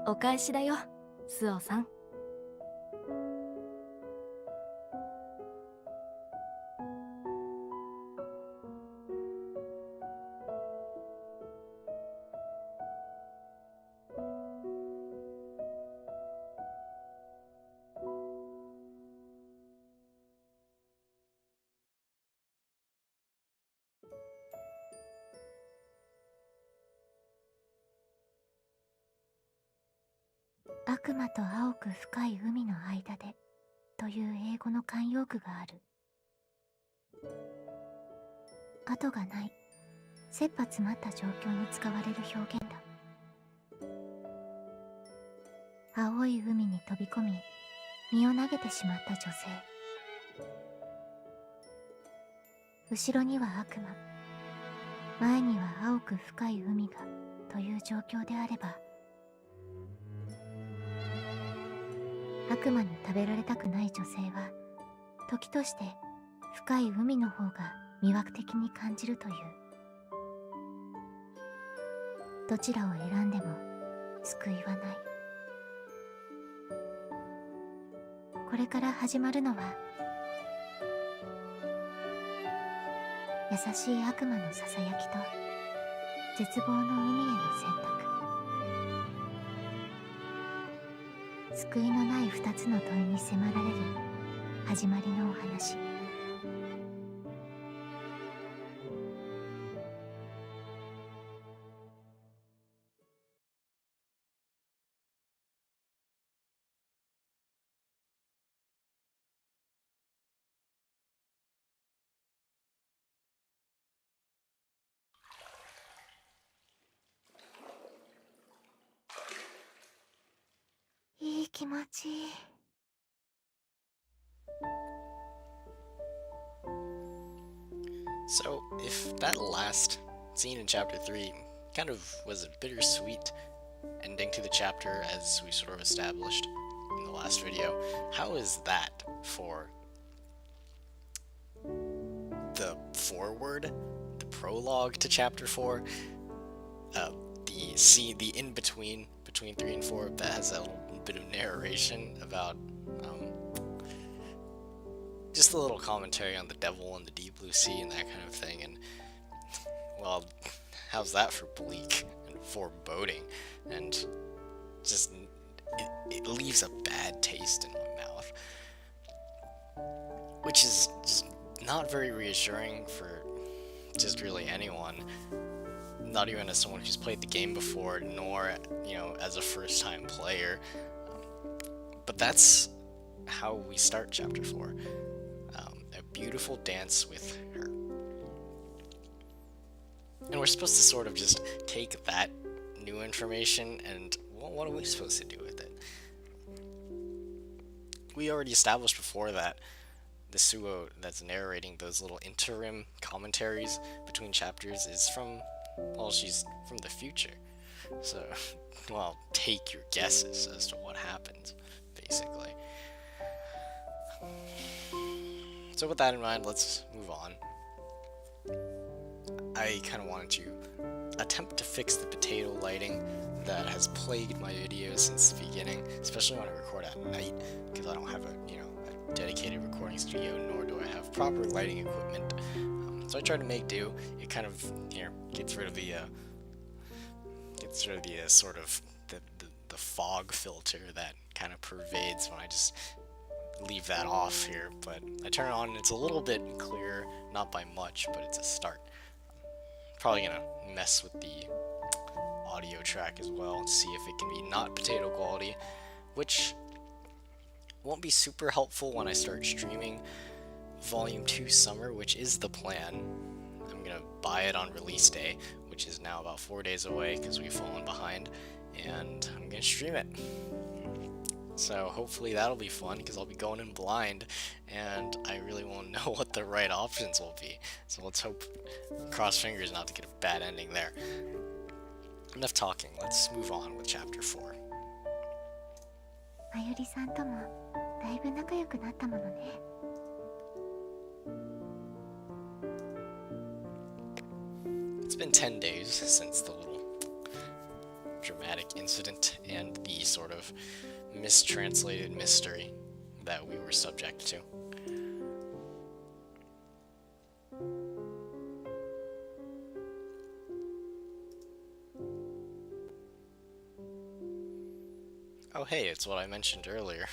お返しだよ、スオさん。悪魔と青く深い海の間でという英語の慣用句がある。後がない、切羽詰まった状況に使われる表現だ。青い海に飛び込み、身を投げてしまった女性。後ろには悪魔、前には青く深い海がという状況であれば、悪魔に食べられたくない女性は時として深い海の方が魅惑的に感じるという。どちらを選んでも救いはない。これから始まるのは優しい悪魔のささやきと絶望の海への選択。救いのない二つの問いに迫られる始まりのお話。いい気持ちいい。So, if that last scene in chapter 3 kind of was a bittersweet ending to the chapter as we sort of established in the last video, how is that for the foreword, the prologue to chapter 4, the in-between, between 3 and 4, that has a little bit of narration about just a little commentary on the devil and the deep blue sea and that kind of thing, and well, how's that for bleak and foreboding, and just it leaves a bad taste in my mouth, which is just not very reassuring for just really anyone, not even as someone who's played the game before, nor, you know, as a first-time player. But that's how we start chapter 4. A beautiful dance with her. And we're supposed to sort of just take that new information and, well, what are we supposed to do with it? We already established before that the Suo that's narrating those little interim commentaries between chapters is from, well, she's from the future. So, well, take your guesses as to what happens, basically. So with that in mind, let's move on. I kind of wanted to attempt to fix the potato lighting that has plagued my videos since the beginning, especially when I record at night, because I don't have a dedicated recording studio, nor do I have proper lighting equipment. So I try to make do. It kind of gets rid of the sort of the fog filter that kind of pervades when I just leave that off here, but I turn it on and it's a little bit clearer, not by much, but it's a start. Probably gonna mess with the audio track as well and see if it can be not potato quality, which won't be super helpful when I start streaming Volume 2 Summer, which is the plan. I'm gonna buy it on release day, which is now about 4 days away because we've fallen behind, and I'm gonna stream it. So hopefully that'll be fun, because I'll be going in blind, and I really won't know what the right options will be. So let's hope, cross fingers, not to get a bad ending there. Enough talking, let's move on with chapter 4. まゆりさんともだいぶ仲良くなったものね。It's been 10 days since the little dramatic incident and the sort of mistranslated mystery that we were subject to. Oh hey, it's what I mentioned earlier.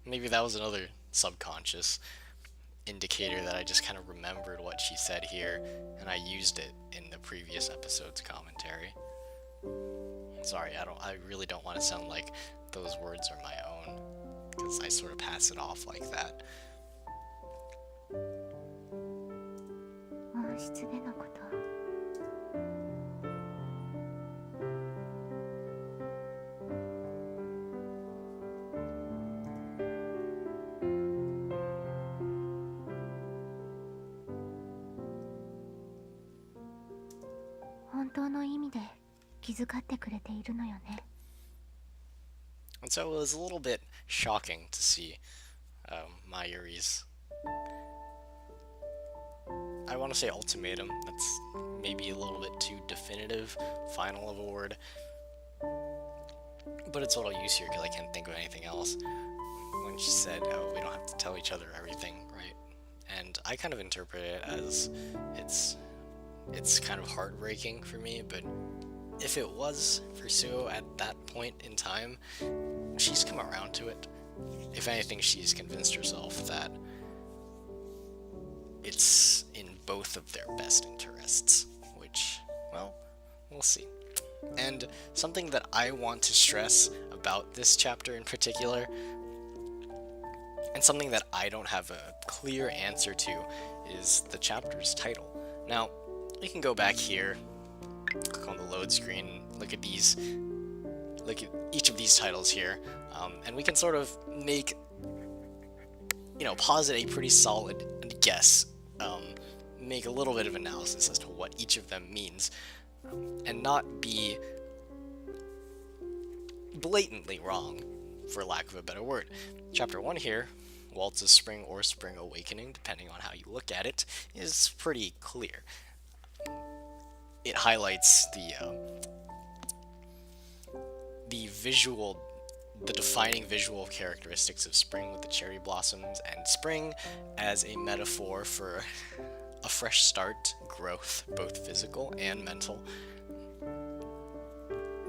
Maybe that was another subconscious indicator that I just kind of remembered what she said here, and I used it in the previous episode's commentary. Sorry, I really don't want to sound like those words are my own, because I sort of pass it off like that. 温室でのこと。本当の意味で気遣ってくれているのよね。 And so it was a little bit shocking to see Mayuri's, I want to say ultimatum, that's maybe a little bit too definitive, final of a word, but it's what I'll use here because I can't think of anything else. When she said, oh, we don't have to tell each other everything, right? And I kind of interpret it as it's kind of heartbreaking for me, but if it was for Suo at that point in time, she's come around to it. If anything, she's convinced herself that it's in both of their best interests, which, well, we'll see. And something that I want to stress about this chapter in particular, and something that I don't have a clear answer to, is the chapter's title. Now, you can go back here, click on the load screen, look at each of these titles here, and we can sort of make, posit a pretty solid guess, make a little bit of analysis as to what each of them means, and not be blatantly wrong, for lack of a better word. Chapter 1 here, Waltz of Spring or Spring Awakening, depending on how you look at it, is pretty clear. It highlights the defining visual characteristics of spring with the cherry blossoms, and spring as a metaphor for a fresh start, growth, both physical and mental.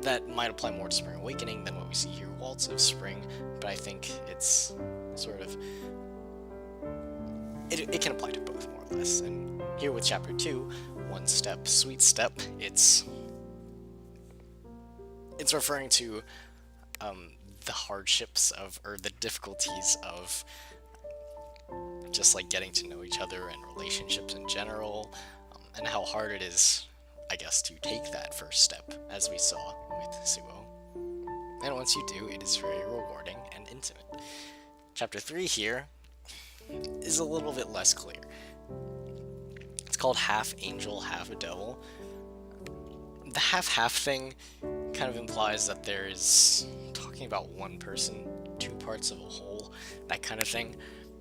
That might apply more to Spring Awakening than what we see here, Waltz of Spring, but I think it's sort of, it can apply to both more or less. And here with Chapter 2, One Step, Sweet Step, it's referring to the hardships of, or the difficulties of just like getting to know each other and relationships in general, and how hard it is, I guess, to take that first step, as we saw with Suo. And once you do, it is very rewarding and intimate. Chapter 3 here is a little bit less clear. It's called Half Angel, Half Devil. The half-half thing kind of implies that there is talking about one person, two parts of a whole, that kind of thing,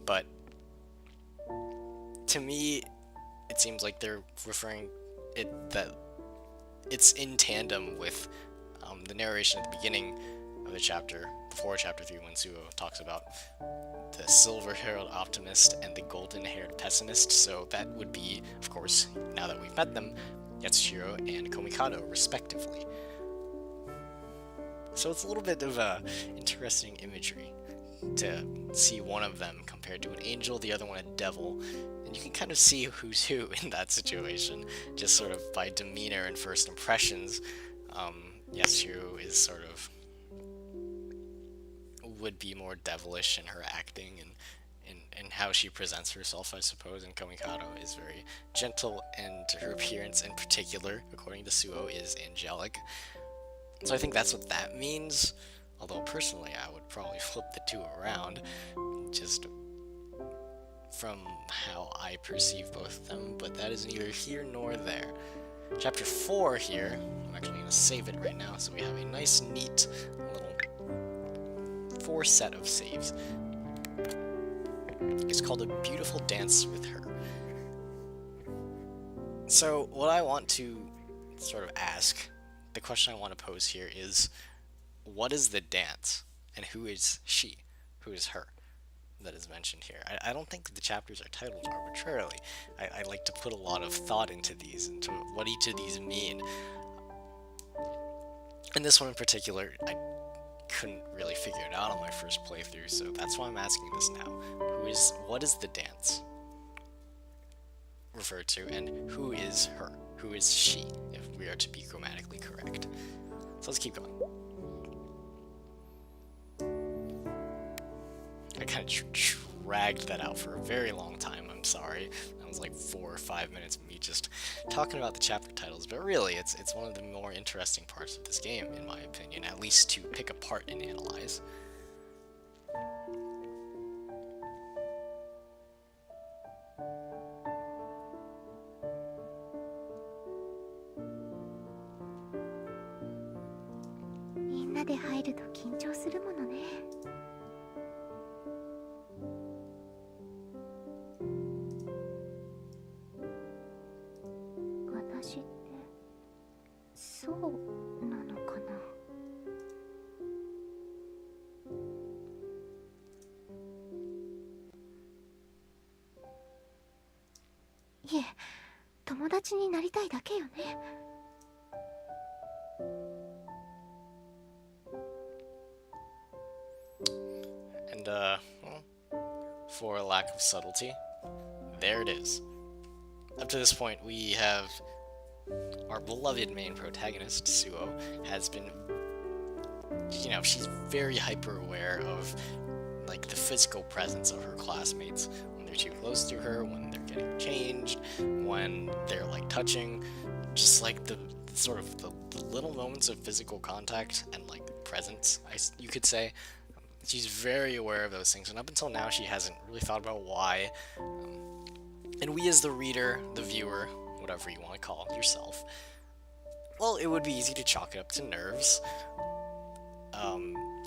but to me, it seems like they're referring that it's in tandem with the narration at the beginning of the chapter, before Chapter 3, when Suo talks about the silver-haired optimist and the golden-haired pessimist. So that would be, of course, now that we've met them, Yatsushiro and Komikado, respectively. So it's a little bit of a interesting imagery to see one of them compared to an angel, the other one a devil, and you can kind of see who's who in that situation, just sort of by demeanor and first impressions. Yatsushiro is sort of, would be more devilish in her acting and how she presents herself, I suppose, and Komikado is very gentle, and her appearance in particular, according to Suo, is angelic. So I think that's what that means, although personally I would probably flip the two around, just from how I perceive both of them, but that is neither here nor there. Chapter 4 here, I'm actually going to save it right now, so we have a nice, neat little 4 set of saves. It's called A Beautiful Dance with Her. So what I want to sort of ask, the question I want to pose here is, what is the dance, and who is she? Who is her? That is mentioned here. I don't think the chapters are titled arbitrarily. I like to put a lot of thought into these, into what each of these mean. And this one in particular, I couldn't really figure it out on my first playthrough, so that's why I'm asking this now. What is the dance referred to, and who is her? Who is she, if we are to be grammatically correct? So let's keep going. I kind of dragged that out for a very long time, I'm sorry. That was like 4 or 5 minutes of me just talking about the chapter titles, but really, it's one of the more interesting parts of this game, in my opinion, at least to pick apart and analyze.みんなで入ると緊張するものね。私ってそうなのかな。いえ、友達になりたいだけよね。And, well, for a lack of subtlety, there it is. Up to this point, we have our beloved main protagonist, Suo, has been, she's very hyper aware of, like, the physical presence of her classmates. When they're too close to her, when they're getting changed, when they're, like, touching, just, like, the sort of the little moments of physical contact and, like, presence, you could say. She's very aware of those things, and up until now, she hasn't really thought about why. And we as the reader, the viewer, whatever you want to call yourself, well, it would be easy to chalk it up to nerves,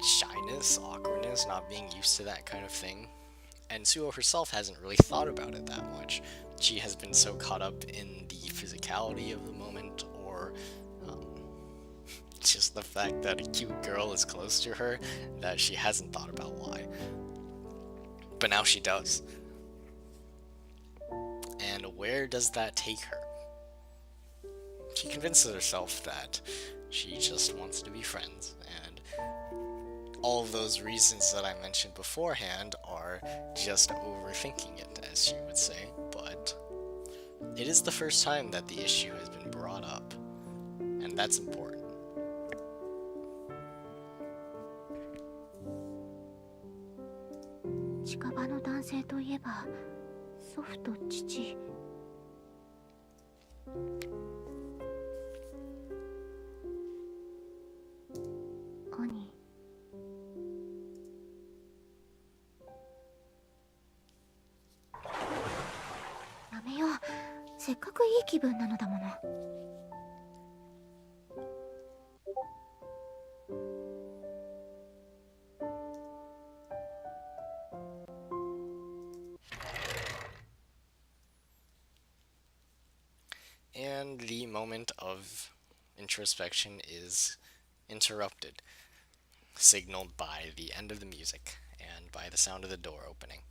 shyness, awkwardness, not being used to that kind of thing. And Suo herself hasn't really thought about it that much. She has been so caught up in the physicality of the moment, or just the fact that a cute girl is close to her, that she hasn't thought about why. But now she does. And where does that take her? She convinces herself that she just wants to be friends, and all of those reasons that I mentioned beforehand are just overthinking it, as she would say, but it is the first time that the issue has been brought up, and that's important. And the moment of introspection is interrupted, signaled by the end of the music and by the sound of the door opening. "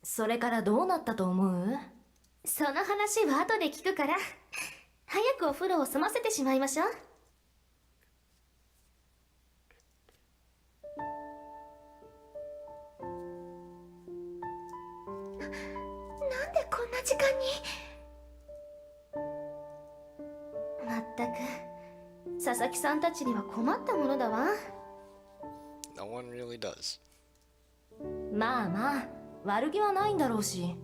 それからどうなったと思う?" その話は後で聞くから、早くお風呂を済ませてしまいましょう。なんでこんな時間に。まったく、佐々木さんたちには困ったものだわ。No one really does. まあまあ、悪気はないんだろうし。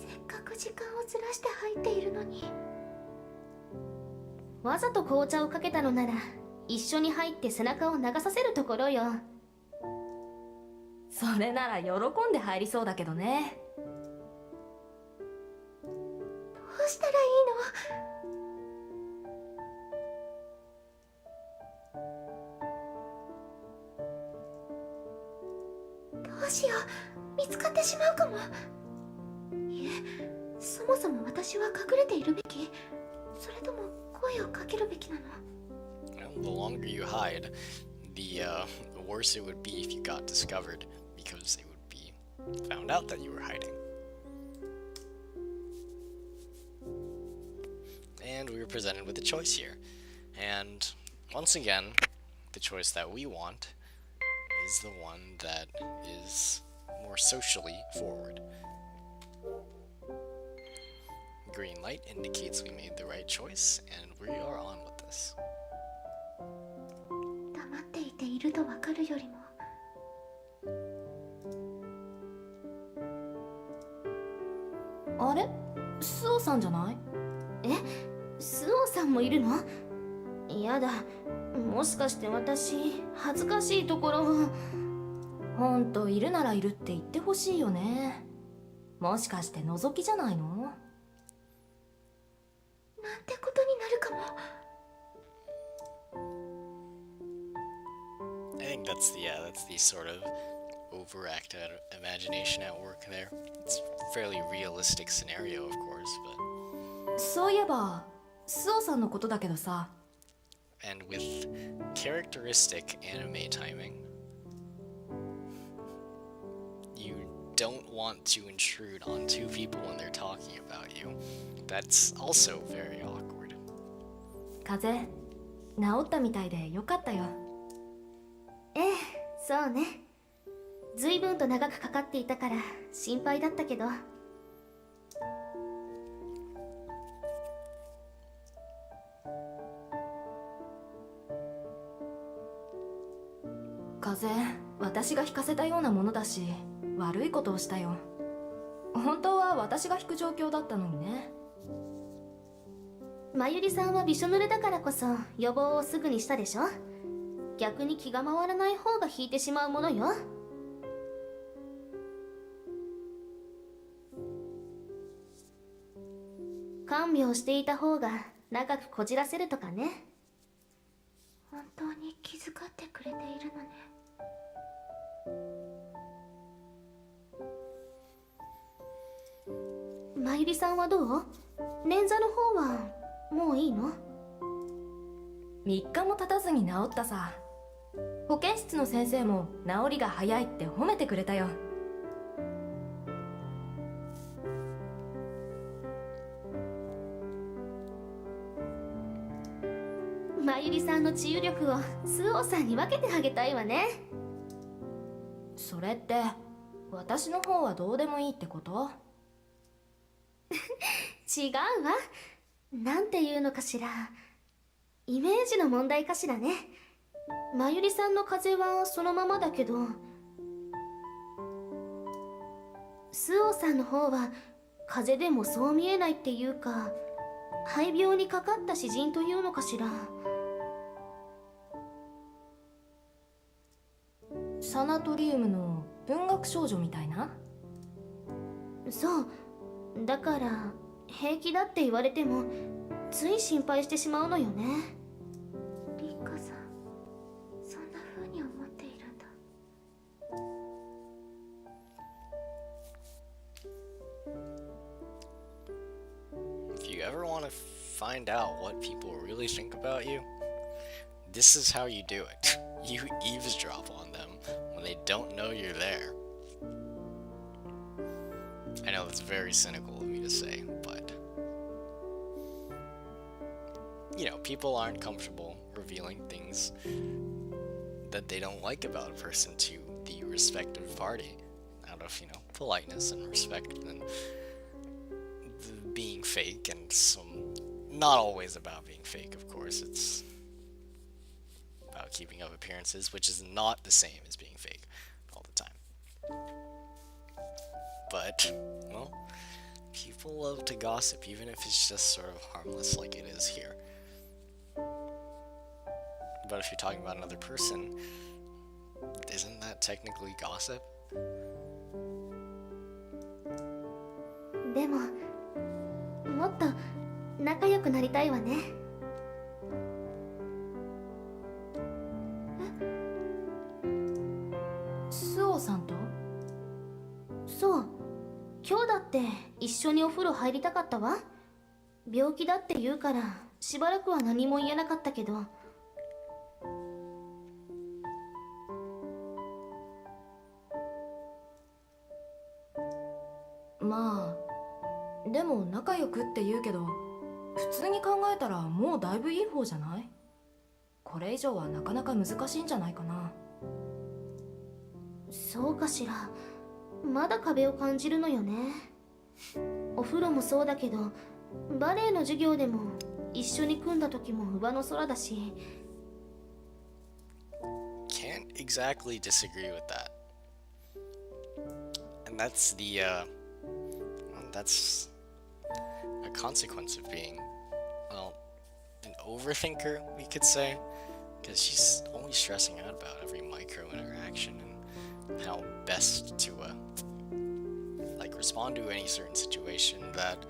せっかく時間をずらして入っているのに。わざと紅茶をかけたのなら、一緒に入って背中を流させるところよ。それなら喜んで入りそうだけどね。どううしたらいいの？どうしよう、見つかってしまうかも。いえ、そもそも私は隠れているべき？それとも声をかけるべきなの？ Well, the longer you hide, the worse it would be if you got discovered, because it would be found out that you were hiding. And we were presented with a choice here. And once again, the choice that we want is the one that is more socially forward. Green light indicates we made the right choice, and we are on with this. 黙っていているとわかるよりも。あれ、スオさんじゃない？え、スオさんもいるの？やだ、もしかして私恥ずかしいところを。ほんといるならいるって言ってほしいよね。もしかして覗きじゃないの？なんてことになるかも。I think that's the sort of overacted imagination at work there. It's a fairly realistic scenario, of course, but そういえばスオさんのことだけどさ。and with characteristic anime timing, you don't want to intrude on two people when they're talking about you. That's also very awkward. 風邪治ったみたいでよかったよ。ええ、そうね。随分と長くかかっていたから心配だったけど。風邪私が引かせたようなものだし悪いことをしたよ。本当は私が引く状況だったのにね。まゆりさんはびしょ濡れだからこそ予防をすぐにしたでしょ。逆に気が回らない方が引いてしまうものよ。看病していた方が長くこじらせるとかね。本当に気遣ってくれているのね。まゆりさんはどう？捻挫の方はもういいの？3日も経たずに治ったさ。保健室の先生も治りが早いって褒めてくれたよ。まゆりさんの治癒力をスオさんに分けてあげたいわね。それって私の方はどうでもいいってこと？違うわ。なんていうのかしら。イメージの問題かしらね。まゆりさんの風邪はそのままだけど、スオさんの方は風邪でもそう見えないっていうか、肺病にかかった詩人というのかしら。サナトリウムの文学少女みたいな？そう。だから平気だって言われてもつい心配してしまうのよね。リンカさん、そんな風に思っているんだ。If you ever want to find out what people really think about you, this is how you do it. You eavesdrop on them when they don't know you're there. I know that's very cynical of me to say, but you know, people aren't comfortable revealing things that they don't like about a person to the respective party out of, you know, politeness and respect and being fake and some, not always about being fake, of course. It's about keeping up appearances, which is not the same as being fake all the time. But, well, people love to gossip, even if it's just sort of harmless like it is here. But if you're talking about another person, isn't that technically gossip? でも、もっと仲良くなりたいわね。スオさんと？そう、今日だって一緒にお風呂入りたかったわ。病気だって言うからしばらくは何も言えなかったけど。まあでも仲良くって言うけど、普通に考えたらもうだいぶいい方じゃない？これ以上はなかなか難しいんじゃないかな。そうかしら。まだ壁を感じるのよね。お風呂もそうだけど、バレエの授業でも一緒に組んだ時も上の空だし。 Can't exactly disagree with that. And that's that's a consequence of being, well, an overthinker, we could say, because she's always stressing out about every micro interaction and how best to like respond to any certain situation that,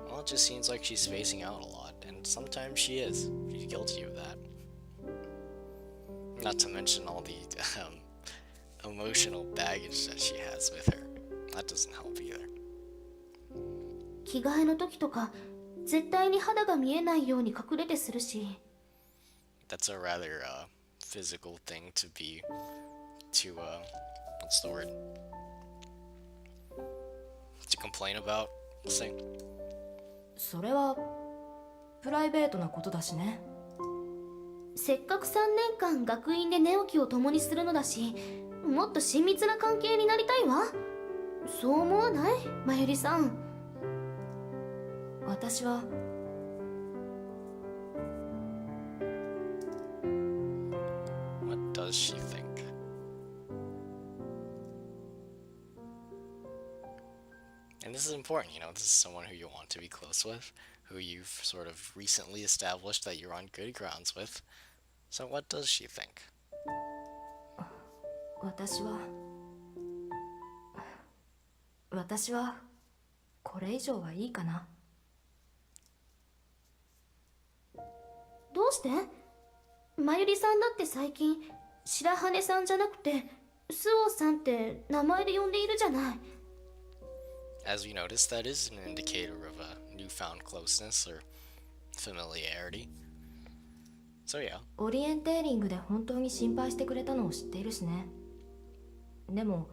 well, it just seems like she's spacing out a lot, and sometimes she is. She's guilty of that. Not to mention all the emotional baggage that she has with her. That doesn't help either. 着替えの時とか絶対に肌が見えないように隠れてするし。 That's a rather physical thing to be to what's the word? To complain about, we'll say. それはプライベートなことだしね。せっかく3年間学院で寝起きを共にするのだし、もっと親密な関係になりたいわ。そう思わない？まゆりさん。私はWhat does she think? And this is important, you know, this is someone who you want to be close with, who you've sort of recently established that you're on good grounds with. So what does she think? 私はこれ以上はいいかな。どうして？まゆりさんだって最近白羽さんじゃなくてスオさんって名前で呼んでいるじゃない。 As you notice, that is an indicator of a newfound closeness or familiarity. So yeah. オリエンテーリングで本当に心配してくれたのを知っているしね。でも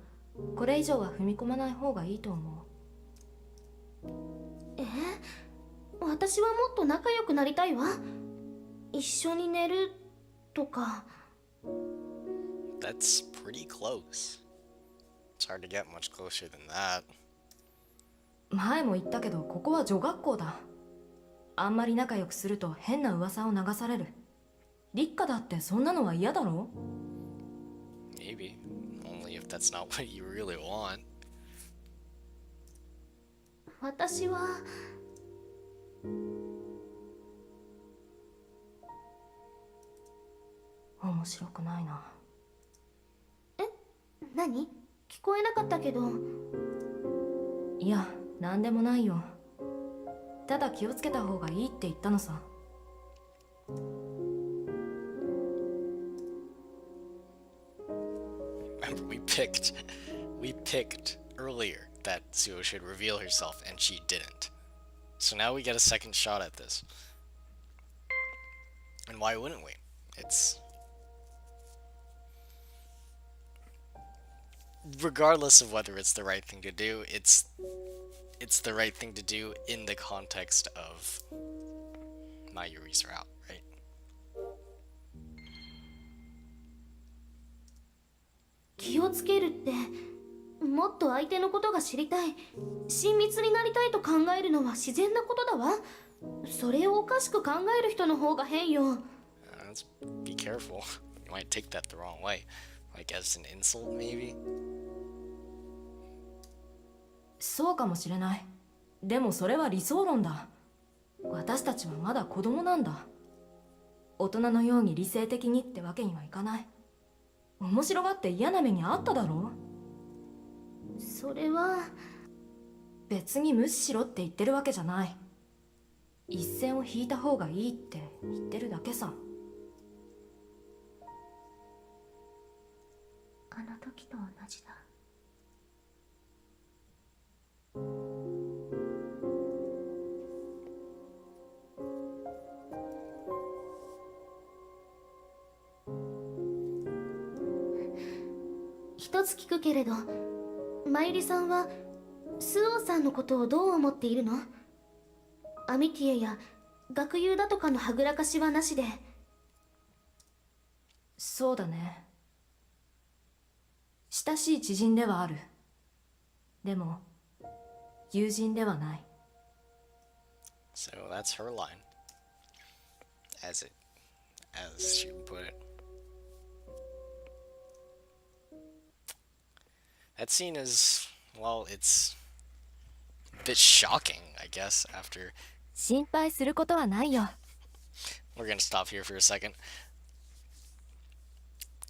これ以上は踏み込まない方がいいと思う。私はもっと仲良くなりたいわ。一緒に寝るとか。 That's pretty close. It's hard to get much closer than that. 前も言ったけどここは女学校だ。あんまり仲良くすると変な噂を流される。立花だってそんなのは嫌だろ？ Maybe. Only if that's not what you really want. 私は面白くないな。何？聞こえなかったけど。いや、なんでもないよ。ただ気をつけた方がいいって言ったのさ。Remember, we picked earlier that Suo should reveal herself, and she didn't. So now we get a second shot at this. And why wouldn't we? It's... Regardless of whether it's the right thing to do, it's the right thing to do in the context of Mayuri's route, right? 気をつけるってもっと相手のことが知りたい、親密になりたいと考えるのは自然なことだわ。それをおかしく考える人の方が変よ。Be careful. You might take that the wrong way. Like as an insult, maybe? そうかもしれない。でもそれは理想論だ。私たちはまだ子供なんだ。大人のように理性的にってわけにはいかない。面白がって嫌な目にあっただろ？それは別に無視しろって言ってるわけじゃない。一線を引いた方がいいって言ってるだけさ。あの時と同じだ。一つ聞くけれど、まゆりさんはスオーさんのことをどう思っているの？アミティエや学友だとかのはぐらかしはなしで。そうだね。親しい知人ではある。でも友人ではない。 So that's her line. As she would put it. That scene is, well, it's a bit shocking, I guess, after... 心配することはないよ。 We're gonna stop here for a second.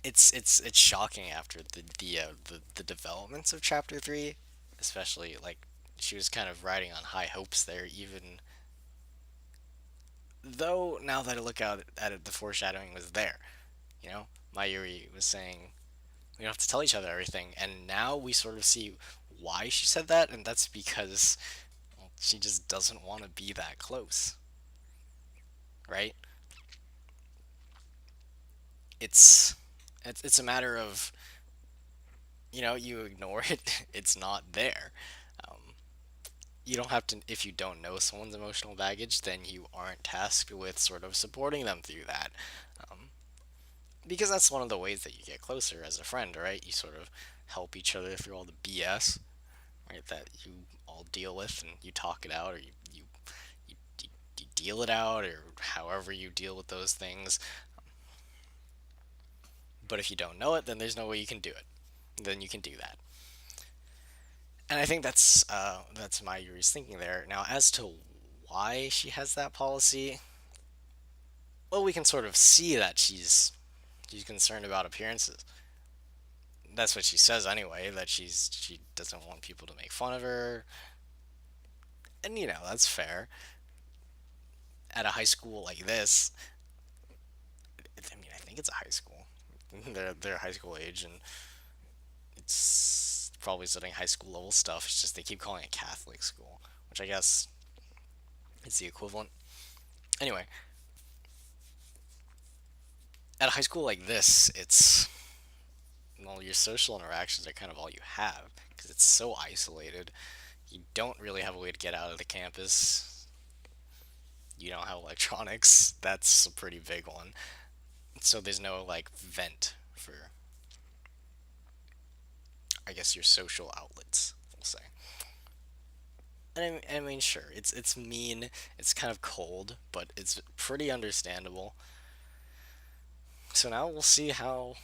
It's shocking after the developments of chapter 3, especially, like, she was kind of riding on high hopes there, even though now that I look out at it, the foreshadowing was there. You know, Mayuri was saying we don't have to tell each other everything, and now we sort of see why she said that, and that's because, well, she just doesn't want to be that close, right? It's a matter of, you know, you ignore it, it's not there. You don't have to, if you don't know someone's emotional baggage, then you aren't tasked with sort of supporting them through that. Because that's one of the ways that you get closer as a friend, right? You sort of help each other through all the BS, right, that you all deal with, and you talk it out, or you deal it out, or however you deal with those things. But if you don't know it, then there's no way you can do it. Then you can do that. And I think that's Mayuri's thinking there. Now, as to why she has that policy, well, we can sort of see that she's concerned about appearances. That's what she says anyway, that she doesn't want people to make fun of her. And, you know, that's fair. At a high school like this, I mean, I think it's a high school. They're high school age, and it's probably studying high school level stuff. It's just they keep calling it Catholic school, which I guess is the equivalent. Anyway, at a high school like this, it's, well, your social interactions are kind of all you have, because it's so isolated. You don't really have a way to get out of the campus. You don't have electronics. That's a pretty big one. So there's no, like, vent for, I guess, your social outlets, we'll say. And I mean, sure, it's mean, it's kind of cold, but it's pretty understandable. So now we'll see how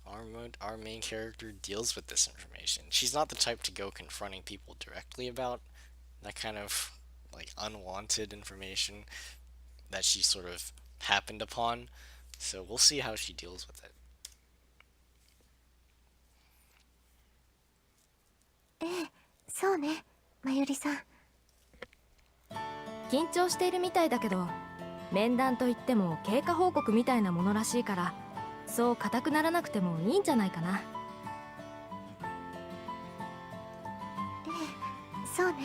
our main character deals with this information. She's not the type to go confronting people directly about that kind of, like, unwanted information that she sort of happened upon. So we'll see how she deals with it. そうね、まゆりさん。緊張しているみたいだけど、面談といっても経過報告みたいなものらしいから、そう硬くならなくてもいいんじゃないかな。そうね。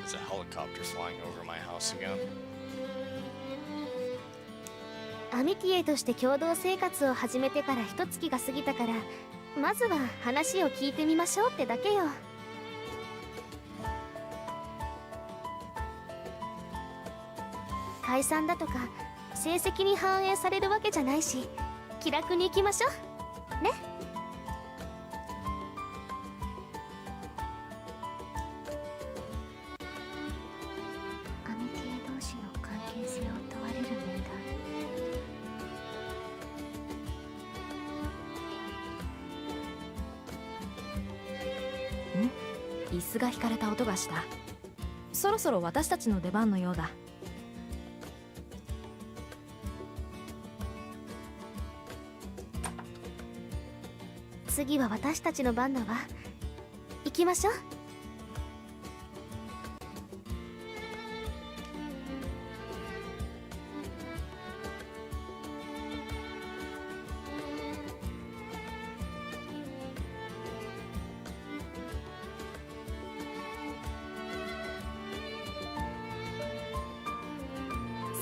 There's a helicopter flying over my house again. アミティエとして共同生活を始めてから一月が過ぎたから、まずは話を聞いてみましょうってだけよ。解散だとか成績に反映されるわけじゃないし、気楽に行きましょうね。アミティエ同士の関係性を問われる面談。椅子が引かれた音がした。そろそろ私たちの出番のようだ。次は私たちの番だわ。行きましょう。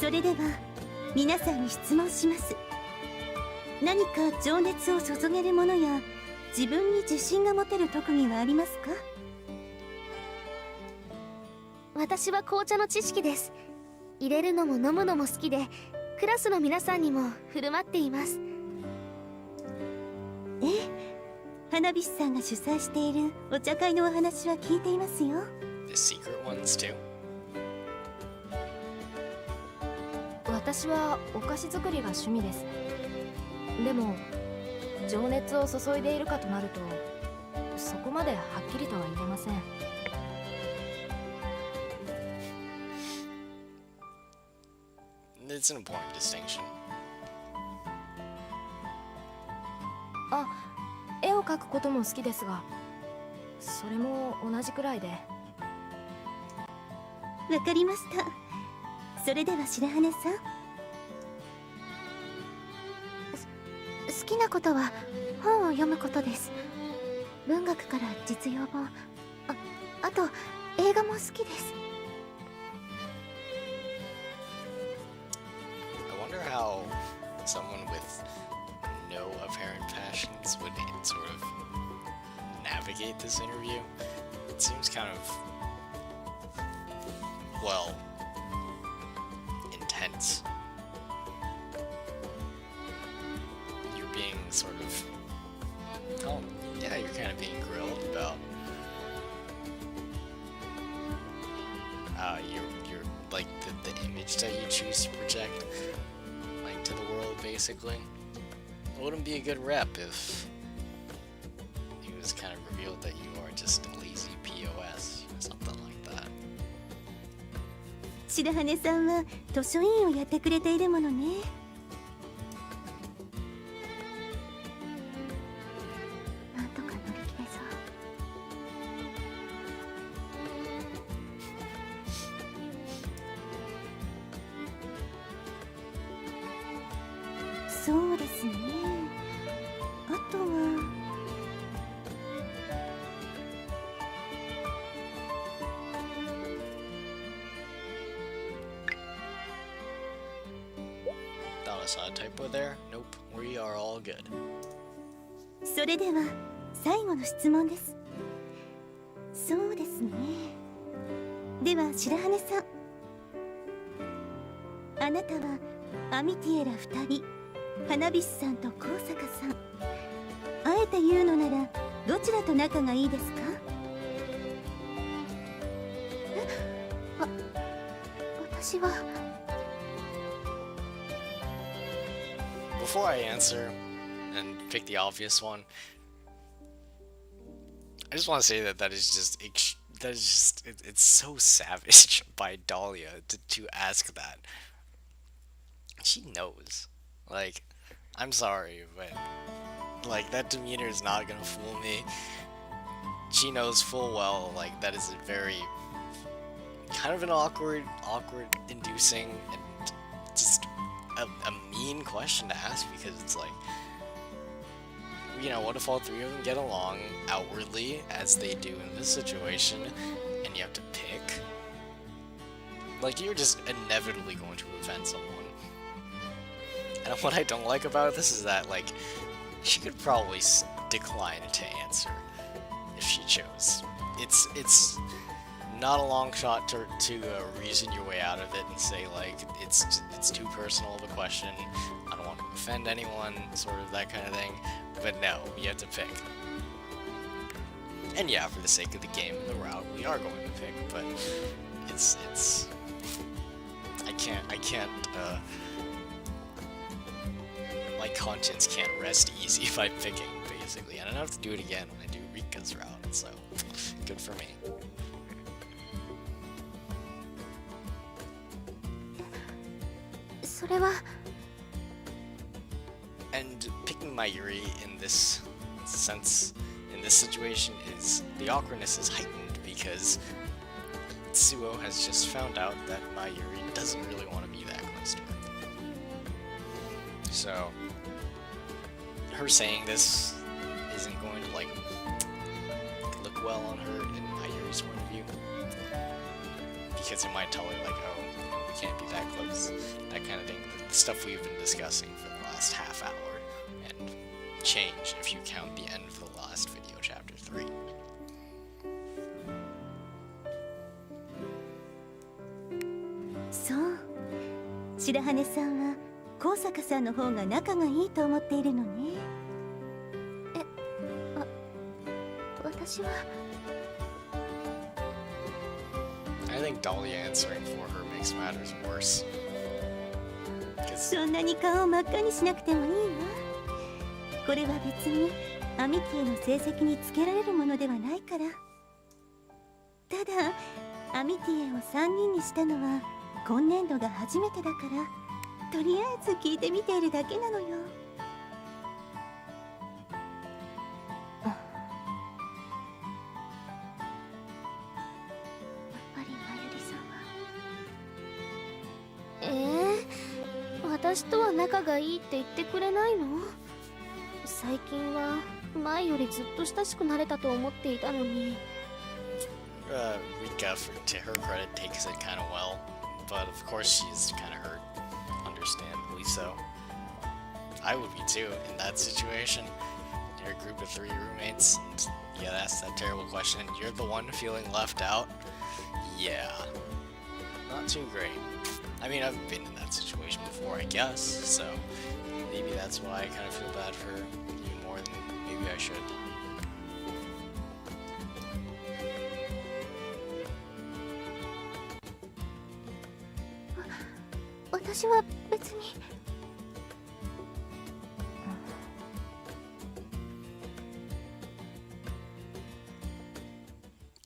それでは皆さんに質問します。何か情熱を注げるものや自分に自信が持てる特技はありますか？私は紅茶の知識です。入れるのも飲むのも好きで、クラスの皆さんにも振る舞っています。ええ、花火師さんが主催しているお茶会のお話は聞いていますよ。 The secret ones too. 私はお菓子作りが趣味です。でも情熱を注いでいるかとなるとそこまではっきりとは言えません。It's an important distinction. あ、絵を描くことも好きですが、それも同じくらいで。わかりました。それでは白羽さん。好きなことは本を読むことです。文学から実用本、あと映画も好きです。I wonder how someone with no apparent passions would sort of navigate this interview. It seems kind of, well, intense. You're being sort of, oh, yeah, you're kind of being grilled about, you're like the image that you choose to project, like to the world, basically. It wouldn't be a good rep if it was kind of revealed that you are just a lazy POS, something like that. 白羽さんは図書委員をやってくれているものね。なんとか乗り切れそう。そうですね。あとはThought I saw a typo there? Nope, we are all good. それでは最後の質問です。そうですね。では白羽さん、あなたはアミティエラ2人、花火師さんと高坂さん、あえて言うのならどちらと仲がいいですか？私は Before I answer and pick the obvious one, I just want to say that it's so savage by Dahlia to ask that. She knows. Like, I'm sorry, but like that demeanor is not gonna fool me. She knows full well, like, that is a very kind of an awkward inducing and just a mean question to ask, because it's like, you know, what if all three of them get along outwardly as they do in this situation, and you have to pick? Like, you're just inevitably going to offend someone. And what I don't like about this is that, like, she could probably decline to answer if she chose. It's not a long shot to reason your way out of it and say, like, it's too personal of a question, I don't want to offend anyone, sort of that kind of thing. But no, you have to pick. And yeah, for the sake of the game and the route, we are going to pick, but it's I can't my conscience can't rest easy by picking, basically. I don't have to do it again when I do Rika's route, so good for me. And picking Mayuri in this sense, in this situation, is the awkwardness is heightened because Tsuo has just found out that Mayuri doesn't really want to be that close to her. So her saying this isn't going to, like, look well on her in Mayuri's point of view, because it might tell her like, oh, we can't be that close, that kind of thing. The stuff we've been discussing for the last half hour, and change if you count the end of the last video, chapter 3.そう、白羽さんは高坂さんの方が仲がいいと思っているのね。私は I think Dolly answering for her makes matters worse. そんなに顔を真っ赤にしなくてもいいわ。これは別にアミティの成績につけられるものではないから。ただアミティエを3人にしたのは今年度が初めてだから、とりあえず聞いてみているだけなのよ。やっぱりまゆりさんは私とは仲がいいって言ってくれないの？最近は前よりずっと親しくなれたと思っていたのに。Rika, to her credit, takes it kind of well, but of course she's kind of hurt, understandably so. I would be too in that situation. You're a group of 3 roommates, and yeah, that's that terrible question. You're the one feeling left out? Yeah, not too great. I mean, I've been in that situation before, I guess, so maybe that's why I kind of feel bad for you more than maybe I should. 私は別に。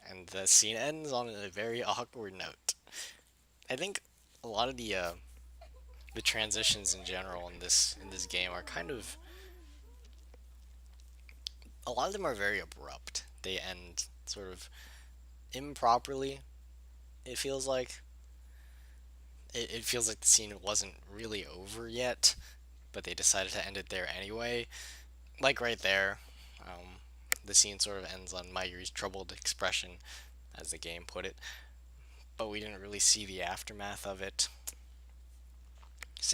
And the scene ends on a very awkward note. I think a lot of the transitions in general in this game are kind of, a lot of them are very abrupt. They end sort of improperly. It feels like it feels like the scene wasn't really over yet, but they decided to end it there anyway. Like right there, the scene sort of ends on Mayuri's troubled expression, as the game put it, but we didn't really see the aftermath of it.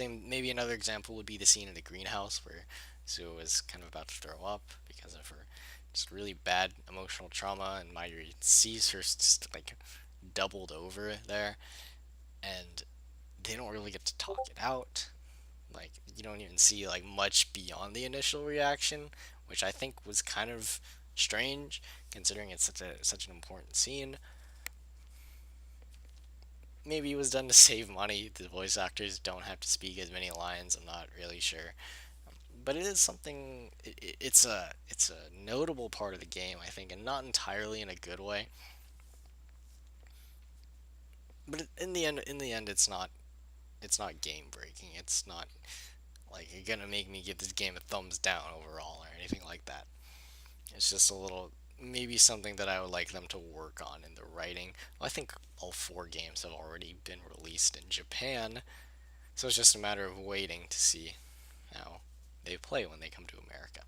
Maybe another example would be the scene in the greenhouse where Zuo is kind of about to throw up because of her just really bad emotional trauma, and Mayuri sees her just like doubled over there, and they don't really get to talk it out. Like, you don't even see like much beyond the initial reaction, which I think was kind of strange considering it's such an important scene. Maybe it was done to save money. The voice actors don't have to speak as many lines. I'm not really sure, but it is something. It's a notable part of the game, I think, and not entirely in a good way. But in the end, it's not game breaking. It's not like you're gonna make me give this game a thumbs down overall or anything like that. It's just a little, maybe something that I would like them to work on in the writing. Well, I think all 4 games have already been released in Japan, so it's just a matter of waiting to see how they play when they come to America.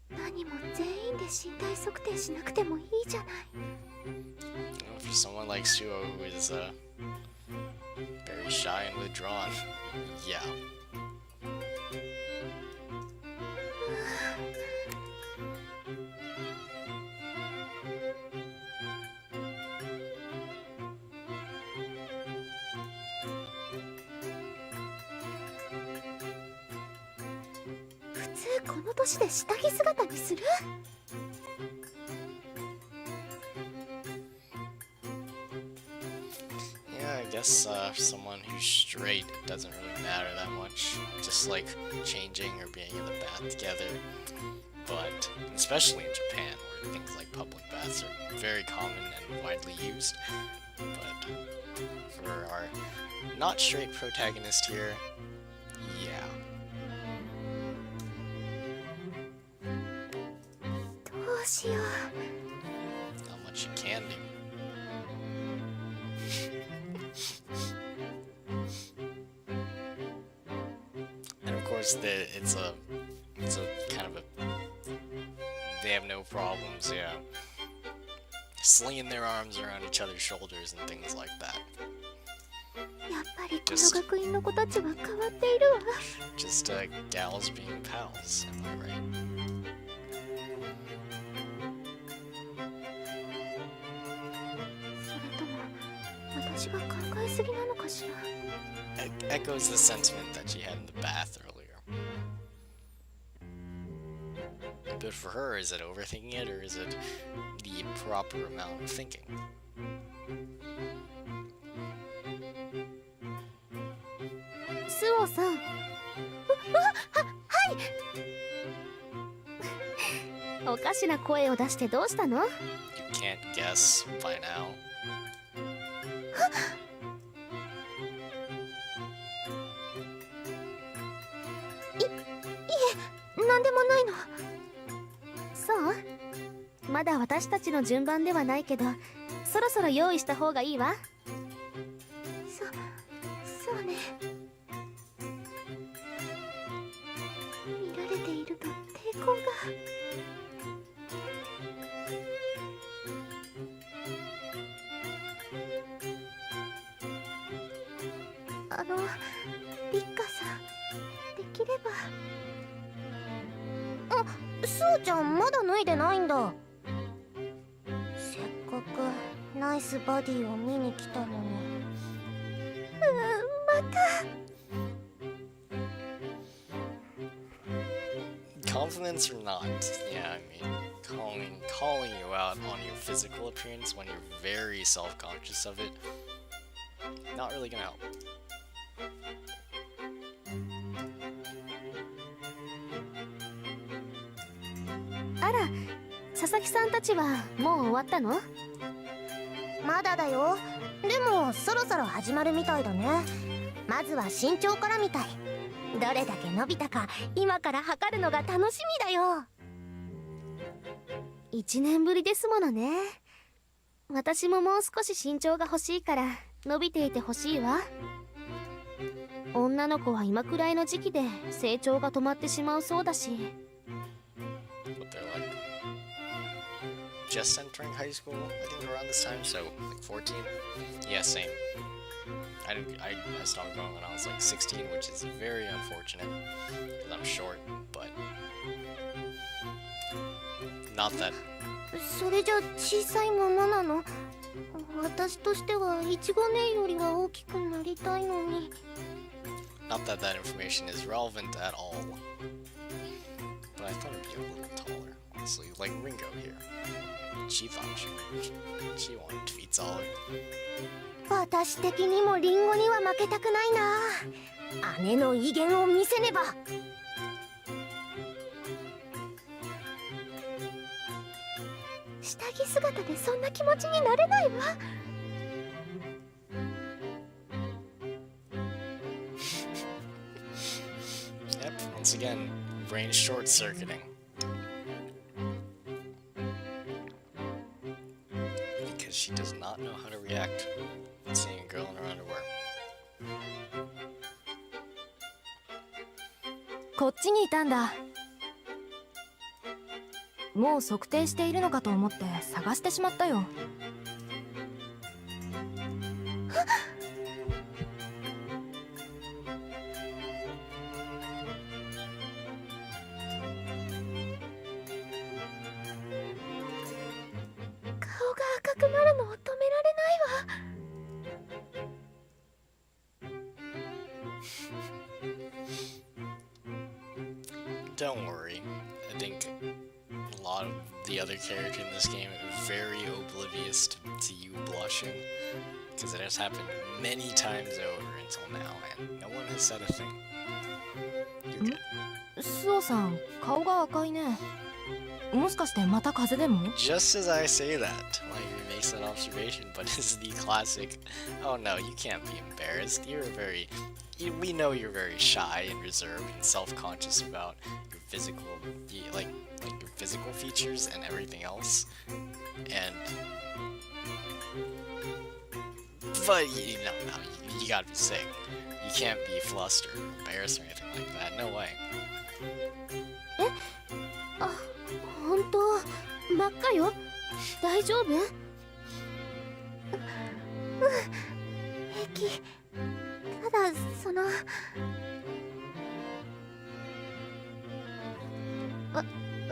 何も全員で身体測定しなくてもいいじゃない。For someone like Suo, who is very shy and withdrawn, yeah. 普通この年で下着姿にする？ Yeah, I guess for someone who's straight, it doesn't really matter that much. Just like changing or being in the bath together. But especially in Japan, where things like public baths are very common and widely used. But for our not straight protagonist here, yeah. どうしよう。 Not much you can do. knows that it's a kind of a, they have no problems, yeah. Slinging their arms around each other's shoulders and things like that. やっぱりこの学院の子たちは変わっているわ。 Just gals being pals, am I right? それとも私が考えすぎなのかしら。 Echoes the sentiment that she had in the bath earlier. But for her, is it overthinking it, or is it the proper amount of thinking? スオさん。はい。おかしな声を出してどうしたの？ You can't guess by now. なんでもないの。そう？まだ私たちの順番ではないけど、そろそろ用意した方がいいわ。そうね。見られていると抵抗が。リッカさん、できれば。あ、スーちゃんまだ脱いでないんだ。せっかくナイスバディを見に来たのに。また。Compliments or not, yeah, I mean, calling you out on your physical appearance when you're very self-conscious of it, not really gonna help. あら、佐々木さんたちはもう終わったの？まだだよ。でもそろそろ始まるみたいだね。まずは身長からみたい。どれだけ伸びたか今から測るのが楽しみだよ。1年ぶりですものね。私ももう少し身長が欲しいから伸びていてほしいわ。女の子は今くらいの時期で成長が止まってしまうそうだし。But they're like just entering high school, I think around this time, so like 14. Yeah, same. I stopped going when I was like 16, which is very unfortunate because I'm short, but not that. それじゃ小さいままなの？私としてはイチゴ姉よりは大きくなりたいのに。Not that that information is relevant at all, but I thought it'd be a little taller, honestly, like Ringo here. She thought she wanted to be taller. 私的にもリンゴには負けたくないな。姉の威厳を見せねば。下着姿でそんな気持ちになれないわ。Yep, once again, brain short-circuiting. Because she does not know how to react when seeing a girl in her underwear. こっちにいたんだ。もう測定しているのかと思って探してしまったよ。顔が赤くなるのを止められないわ。Don't worry. I think a lot of the other characters in this game are very oblivious to you blushing, because it has happened many times over until now, and no one has said a thing. You're good. スオさん、顔が赤いね。もしかしてまた風邪でも？ Just as I say that, Mayuri makes an observation, but it's the classic, oh no, you can't be embarrassed. We know you're very shy and reserved and self-conscious about your physical, like your physical features and everything else. But you gotta be sick. You can't be flustered or embarrassed or anything like that. No way. あ、本当真っ赤よ。大丈夫？平気。ただその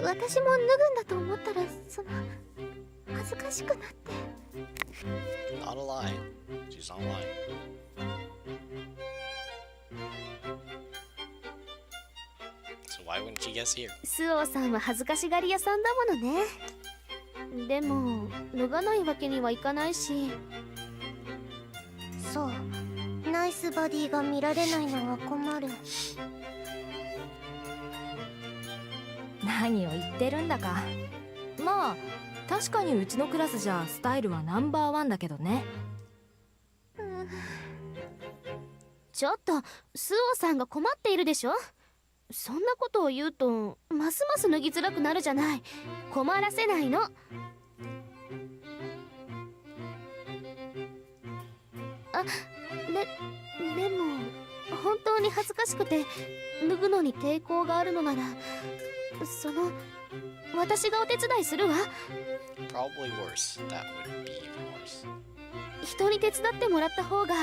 私も脱ぐんだと思ったら恥ずかしくなって。 Not a lie. She's not lying. So why wouldn't you guess here? スオさんは恥ずかしがり屋さんだものね。でも脱がないわけにはいかないし。そう、ナイスバディが見られないのは困る。何を言ってるんだか。まあ確かにうちのクラスじゃスタイルはナンバーワンだけどね。ちょっとスオさんが困っているでしょ。そんなことを言うとますます脱ぎづらくなるじゃない。困らせないの。でも本当に恥ずかしくて脱ぐのに抵抗があるのなら、私がお手伝いするわ。 Probably worse. That would be even worse. 人に手伝ってもらった方が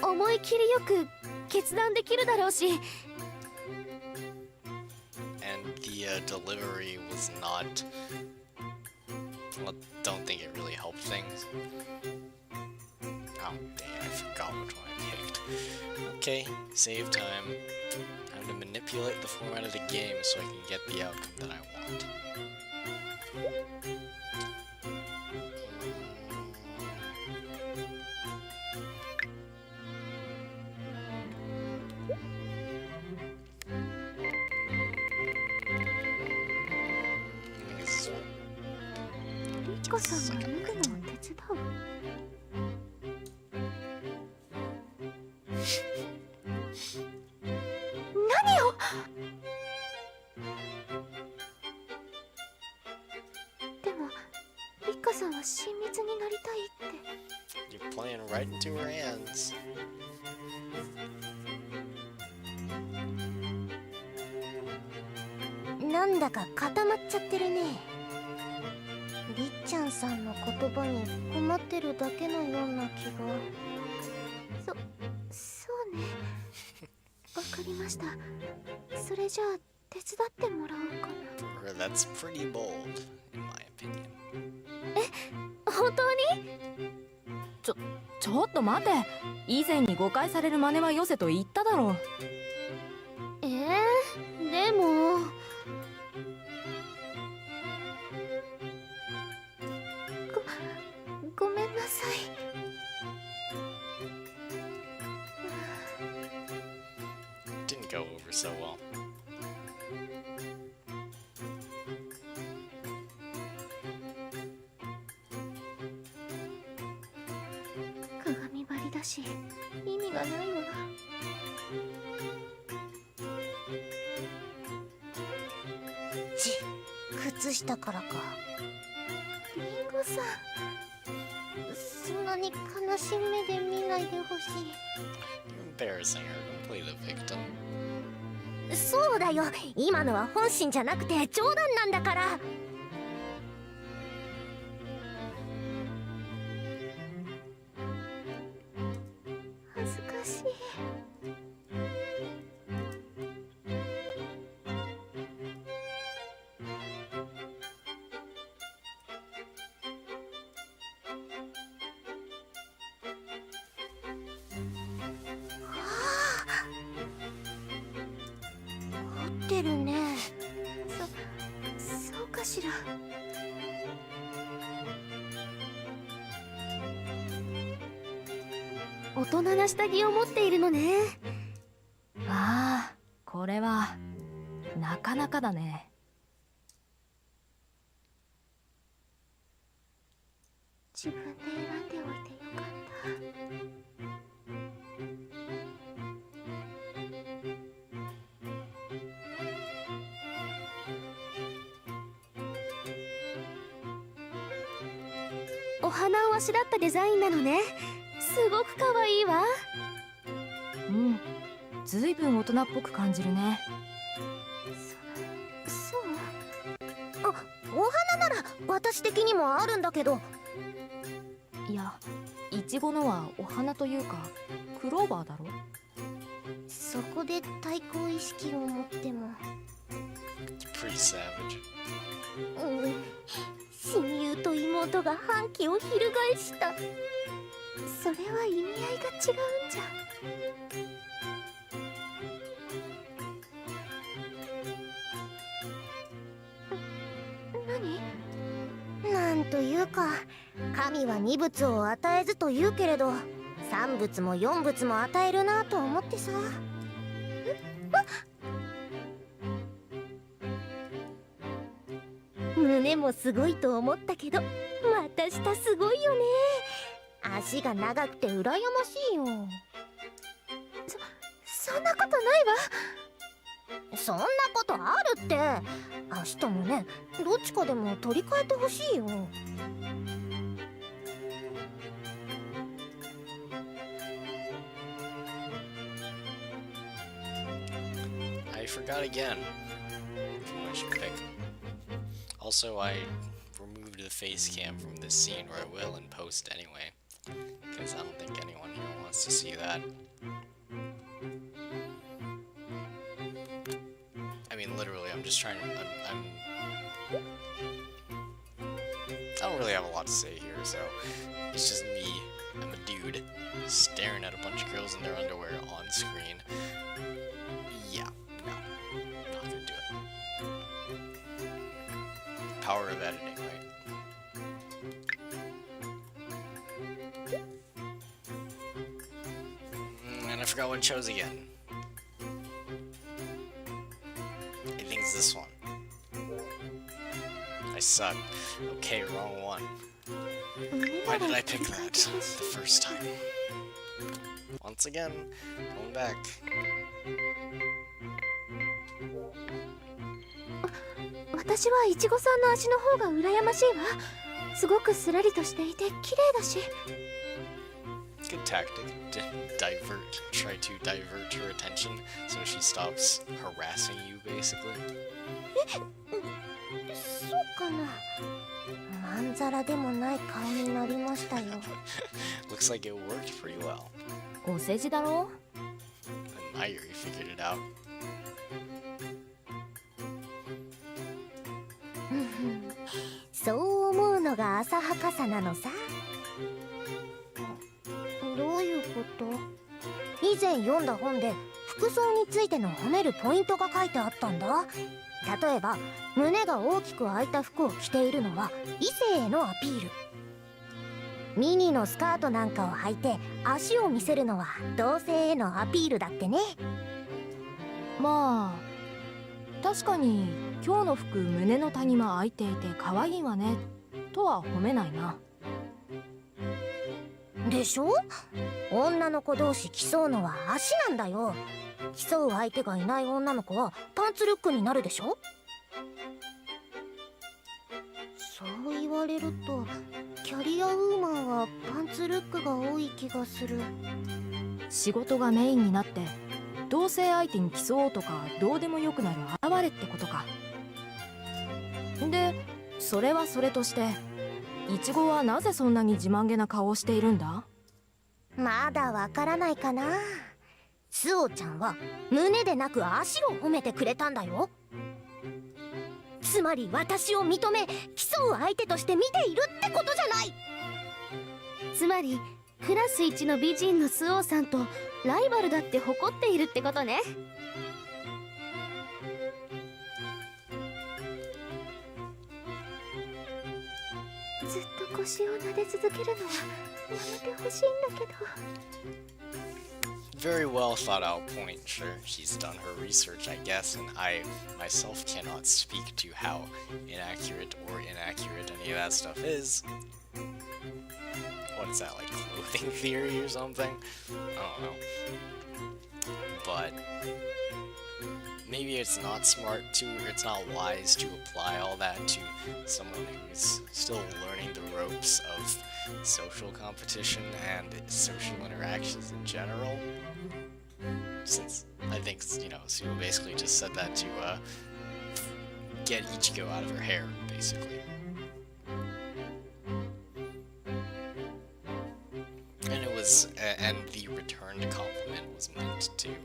思い切りよく決断できるだろうし。 And the delivery was not. Well, don't think it really helped things. Oh, dang it, I forgot which one I picked. Okay, save time. Time to manipulate the format of the game so I can get the outcome that I want. This is リコさんが脱ぐのを手伝う？何を？でもリカさんは親密になりたいって。 You're playing right into her hands. なんだか固まっちゃってるね。りっちゃんさんの言葉に困ってるだけのような気が。そうね。わかりました。それじゃあ手伝ってもらおうかな。Or that's pretty bold, in my opinion. 本当に？ちょっと待て。以前に誤解される真似はよせと言っただろう。でもごめんなさい。Didn't go over so well. 鏡張りだし意味がないわ。靴下からか。リンゴさん、そんなに悲しい目で見ないでほしい。 You're embarrassing her. Don't play the victim. そうだよ、今のは本心じゃなくて冗談なんだから。恥ずかしい。凝ってるね。そうかしら。大人な下着を持っているのね。ああ、これはなかなかだね。自分で選んでおいてよかった。お花をあしらったデザインなのね。すごく可愛いわ。うん、ずいぶん大人っぽく感じるね。そう。お花なら私的にもあるんだけど。いや、イチゴのはお花というかクローバーだろ。そこで対抗意識を持っても。It's pretty savage. 親友と妹が反旗を翻した。それは意味合いが違うんじゃ。何？なんというか、神は二物を与えずと言うけれど、三物も四物も与えるなと思ってさ。胸もすごいと思ったけど、また下すごいよね。足が長くて羨ましいよ。そんなことないわ。そんなことあるって。足と胸どっちかでも取り替えてほしいよ。I forgot again. What I should pick. Also, I removed the face cam from this scene, or I will in post anyway, because I don't think anyone here wants to see that. I mean, literally, I'm just trying to. I don't really have a lot to say here, so it's just me. I'm a dude staring at a bunch of girls in their underwear on screen. Yeah, no, not gonna do it. Power of editing, right? And I forgot what I chose again. I think it's this one. I suck. Okay, wrong one. Why did I pick that the first time? Once again, going back. 私はイチゴさんの足の方が羨ましいわ。すごくスラリとしていて綺麗だし。Good tactic. Try to divert her attention so she stops harassing you, basically. そうかな。まんざらでもない顔になりましたよ。Looks like it worked pretty well. お世辞だろ。 And Mayuri figured it out. そう思うのが浅はかさなのさ。どういうこと？以前読んだ本で服装についての褒めるポイントが書いてあったんだ。例えば胸が大きく開いた服を着ているのは異性へのアピール。ミニのスカートなんかを履いて足を見せるのは同性へのアピールだってね。まあ確かに今日の服胸の谷間開いていて可愛いわねとは褒めないな。でしょ？女の子同士競うのは足なんだよ。競う相手がいない女の子はパンツルックになるでしょ？そう言われるとキャリアウーマンはパンツルックが多い気がする。仕事がメインになって同性相手に競おうとかどうでもよくなる現れってことか。でそれはそれとしてイチゴはなぜそんなに自慢げな顔をしているんだ？まだわからないかな。スオちゃんは胸でなく足を褒めてくれたんだよ。つまり私を認め競う相手として見ているってことじゃない。つまりクラス一の美人のスオさんとライバルだって誇っているってことね。ずっと腰を撫で続けるのはやめてほしいんだけど。Very well thought out point. Sure, she's done her research, I guess, and I myself cannot speak to how inaccurate any of that stuff is. What is that, like clothing theory or something? I don't know. But maybe it's not smart to, or it's not wise to apply all that to someone who's still learning the ropes of social competition and social interactions in general. Since I think, you know, Sumo basically just said that to get Ichigo out of her hair, basically. And it was, and the returned compliment was meant to, it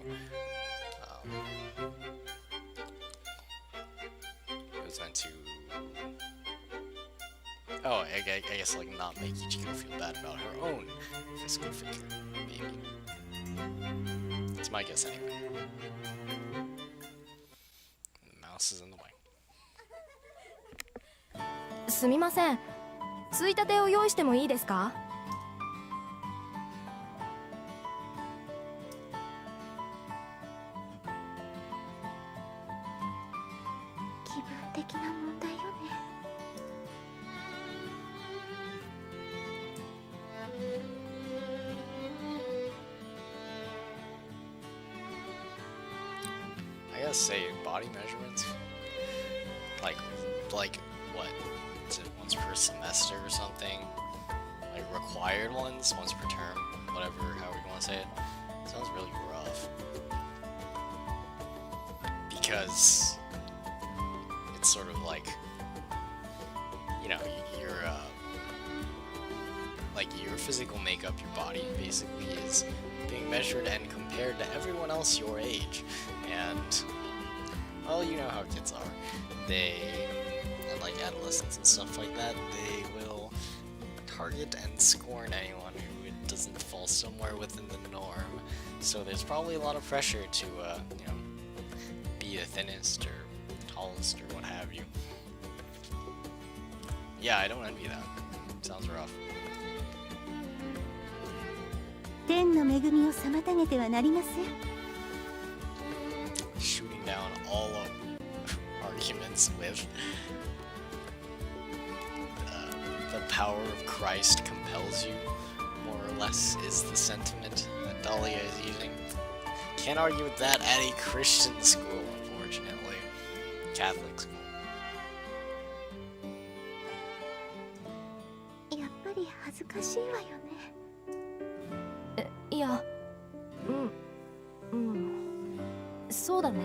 was meant to, oh, I guess, like, not make Ichigo feel bad about her own physical figure, maybe. That's my guess anyway. The mouse is in the way. すみません、ついたてを用意してもいいですか？気分的な問題よね。I gotta say, body measurements, like what? Is it once per semester or something? Like required ones, once per term, whatever, however you want to say it. Sounds really rough. Because it's sort of like, you know, like your physical makeup, your body basically is being measured and compared to everyone else your age. And, well, you know how kids are. And like adolescents and stuff like that, they will target and scorn anyone who doesn't fall somewhere within the norm. So there's probably a lot of pressure to, you know, be the thinnest or tallest or what have you. Yeah, I don't envy that. Sounds rough. 天の恵みを妨げてはなりません。 Shooting down all arguments with the power of Christ compels you, more or less, is the sentiment that Dahlia is using. Can't argue with that at a Christian school, unfortunately. Catholic school. やっぱり恥ずかしいわよね。いや、そうだね。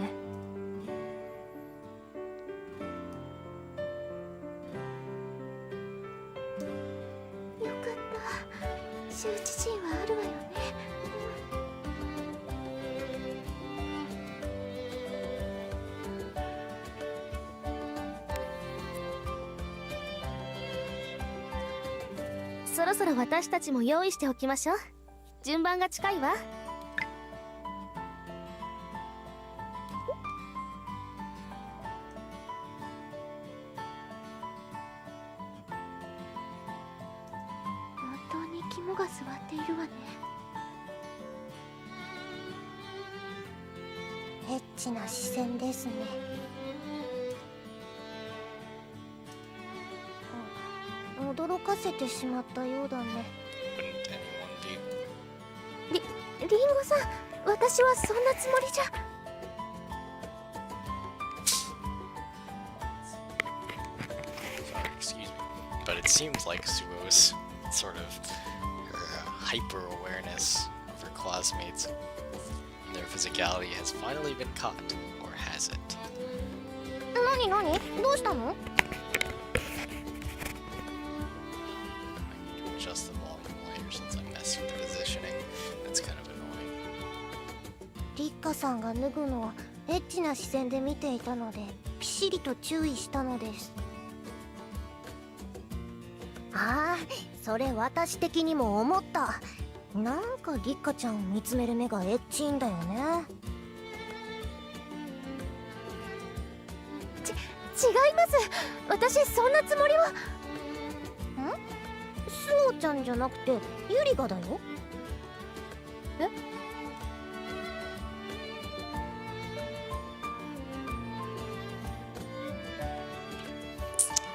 よかった。羞恥心はあるわよね。そろそろ私たちも用意しておきましょう。順番が近いわ。本当に肝が据わっているわね。エッチな視線ですね。驚かせてしまったようだね。 Wouldn't anyone be? リンゴさん、私はそんなつもりじゃ。Sorry, excuse me. But it seems like Suo's sort of her hyper-awareness of her classmates and their physicality has finally been caught, or has it? 何どうしたの？ I need to adjust the volume later since I messed with the positioning. That's kind of annoying. リッカさんが脱ぐのをエッチな視線で見ていたのでピシリと注意したのです。ああ、それ私的にも思った。なんかリッカちゃんを見つめる目がエッチいんだよね。違います。私そんなつもりは。スオちゃんじゃなくてユリガだよ。え？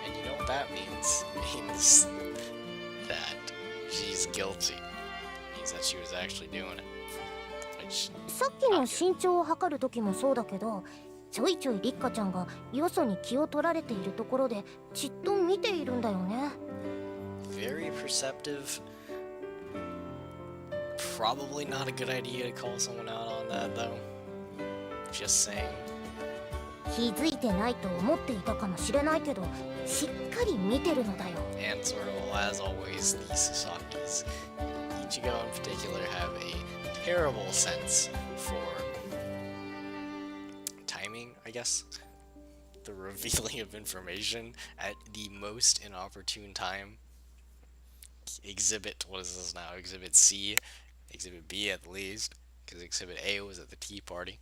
And you know what that means? It means that she's guilty. It means that she was actually doing it. Which, さっきの身長を測る時もそうだけど、ちょいちょいリッカちゃんがよそに気を取られているところでじっと見ているんだよね。 Very perceptive. Probably not a good idea to call someone out on that, though. Just saying. 気づいてないと思っていたかもしれないけど、しっかり見てるのだよ。 And sort of, as always, the Sasaki's, Ichigo in particular, have a terrible sense for timing, I guess. The revealing of information at the most inopportune time. Exhibit, what is this now? Exhibit C, Exhibit B at least, because Exhibit A was at the tea party.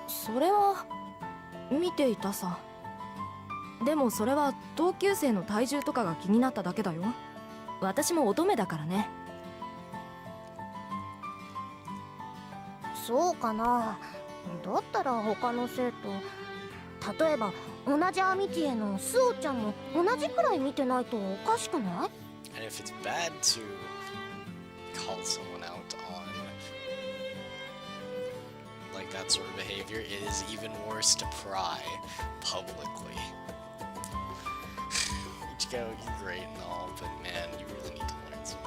それは見ていたさ。でもそれは同級生の体重とかが気になっただけだよ。私も乙女だからね。そうかな。だったら他の生徒、例えば同じアミティエのスオちゃんも同じくらい見てないとおかしくない？ And if it's bad to call someone out on like that sort of behavior, it is even worse to pry publicly. Ichigo, you're great and all, but man, you really need to learn some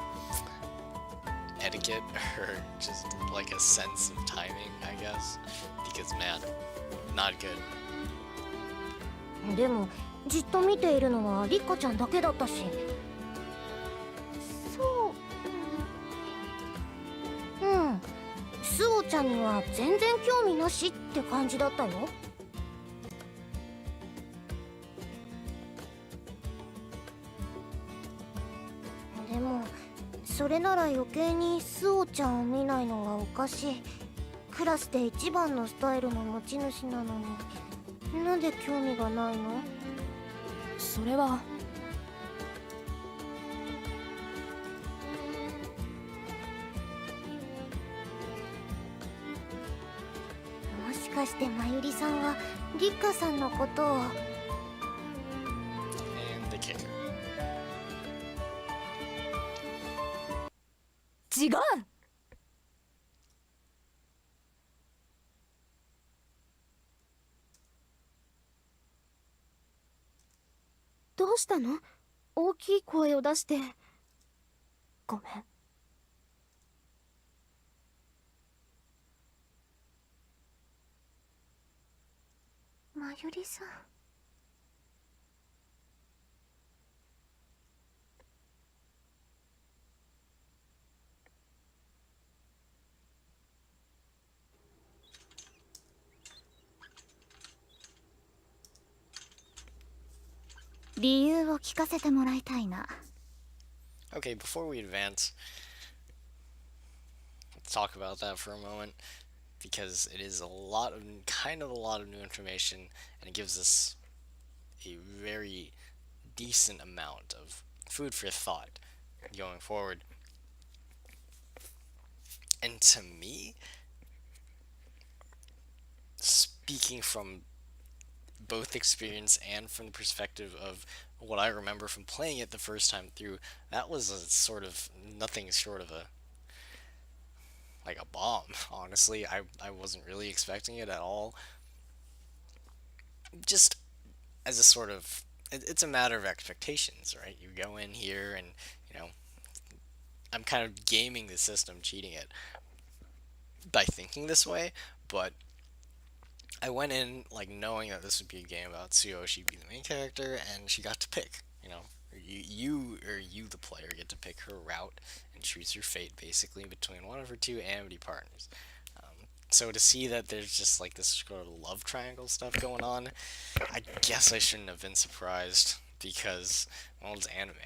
etiquette or just like a sense of timing, I guess. Because man, not good. でもじっと見ているのはリッカちゃんだけだったし。そう、うん、スオちゃんには全然興味なしって感じだったよ。でもそれなら余計にスオちゃんを見ないのはおかしい。クラスで一番のスタイルの持ち主なのになんで興味がないの？それはもしかしてまゆりさんはリッカさんのことを。 And the kicker. 違う。どうしたの？大きい声を出して。ごめん。まゆりさん。理由を聞かせてもらいたいな。 Okay, before we advance, let's talk about that for a moment, because it is a lot of new information, and it gives us a very decent amount of food for thought going forward. And to me, speaking from both experience and from the perspective of what I remember from playing it the first time through, that was a sort of nothing short of a bomb. Honestly, I wasn't really expecting it at all. Just as a sort of, it's a matter of expectations, right? You go in here and, I'm kind of gaming the system, cheating it by thinking this way, but I went in knowing that this would be a game about Tsuyo. She'd be the main character, and she got to pick. You the player get to pick her route and choose your fate basically between one of her two amity partners. So to see that there's just this sort of love triangle stuff going on, I guess I shouldn't have been surprised because it's anime.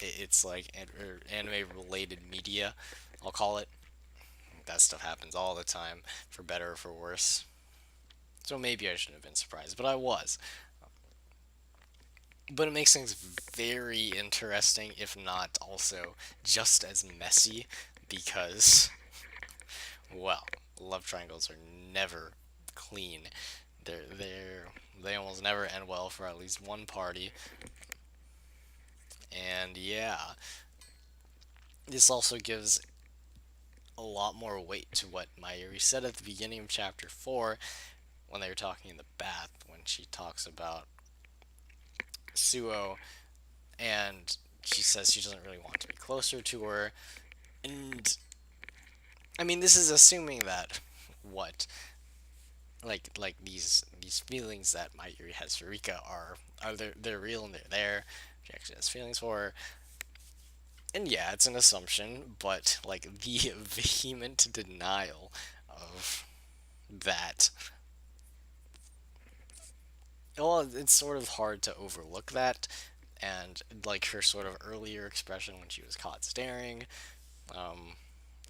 It's anime related media, I'll call it. That stuff happens all the time, for better or for worse. So maybe I shouldn't have been surprised, but I was. But it makes things very interesting, if not also just as messy, because, well, love triangles are never clean. They almost never end well for at least one party. And yeah, this also gives a lot more weight to what Mayuri said at the beginning of chapter 4, when they were talking in the bath, when she talks about Suo, and she says she doesn't really want to be closer to her. And I mean, this is assuming that what like these feelings that Mayuri has for Rika are they're real and they're there. She actually has feelings for her. And yeah, it's an assumption, but like the vehement denial of that, well, it's sort of hard to overlook that. And like her sort of earlier expression when she was caught staring,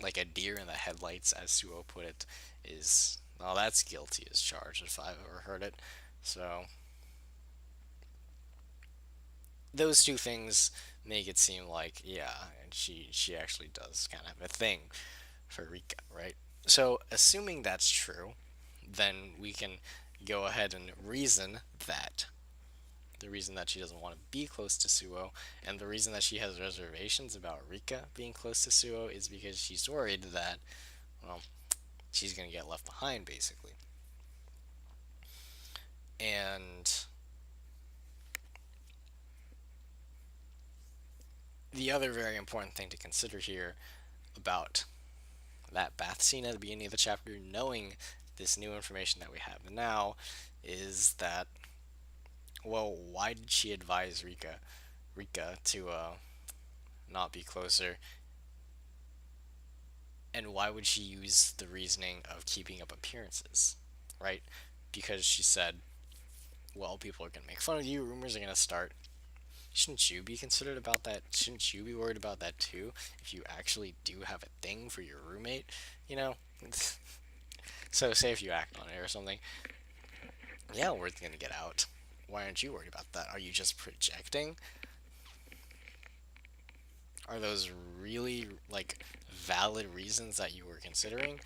like a deer in the headlights, as Suo put it, is, well, that's guilty as charged if I've ever heard it. So those two things make it seem like, yeah, and she actually does kind of have a thing for Rika, right? So assuming that's true, then we can go ahead and reason that the reason that she doesn't want to be close to Suo, and the reason that she has reservations about Rika being close to Suo, is because she's worried that, well, she's going to get left behind, basically. And the other very important thing to consider here about that bath scene at the beginning of the chapter, knowing this new information that we have now, is that, well, why did she advise Rika to not be closer? And why would she use the reasoning of keeping up appearances, right? Because she said, well, people are going to make fun of you, rumors are going to start. Shouldn't you be considered about that? Shouldn't you be worried about that too, if you actually do have a thing for your roommate, you know? So say if you act on it or something, yeah, word's going to get out. Why aren't you worried about that? Are you just projecting? Are those really, like, valid reasons that you were considering?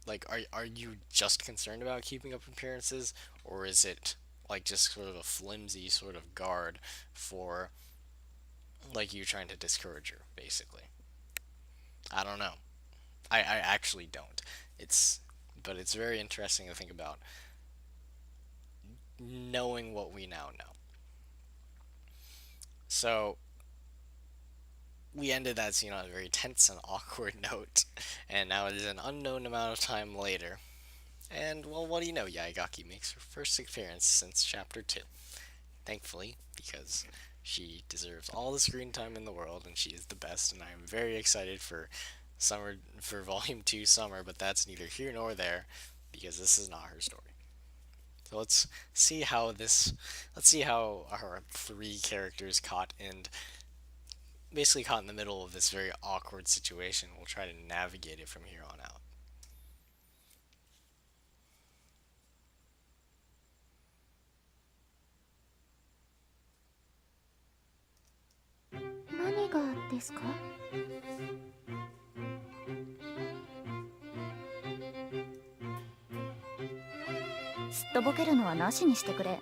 Like, are you just concerned about keeping up appearances, or is it, like, just sort of a flimsy sort of guard for, like, you trying to discourage her, basically? I don't know. I actually don't. But it's very interesting to think about, knowing what we now know. So, we ended that scene on a very tense and awkward note, and now it is an unknown amount of time later. And, well, what do you know? Yaegaki makes her first appearance since Chapter 2. Thankfully, because she deserves all the screen time in the world, and she is the best, and I am very excited for Volume 2 Summer, but that's neither here nor there, because this is not her story. So let's see how our three characters basically caught in the middle of this very awkward situation. We'll try to navigate it from here on out.何がですか？すっとぼけるのはなしにしてくれ。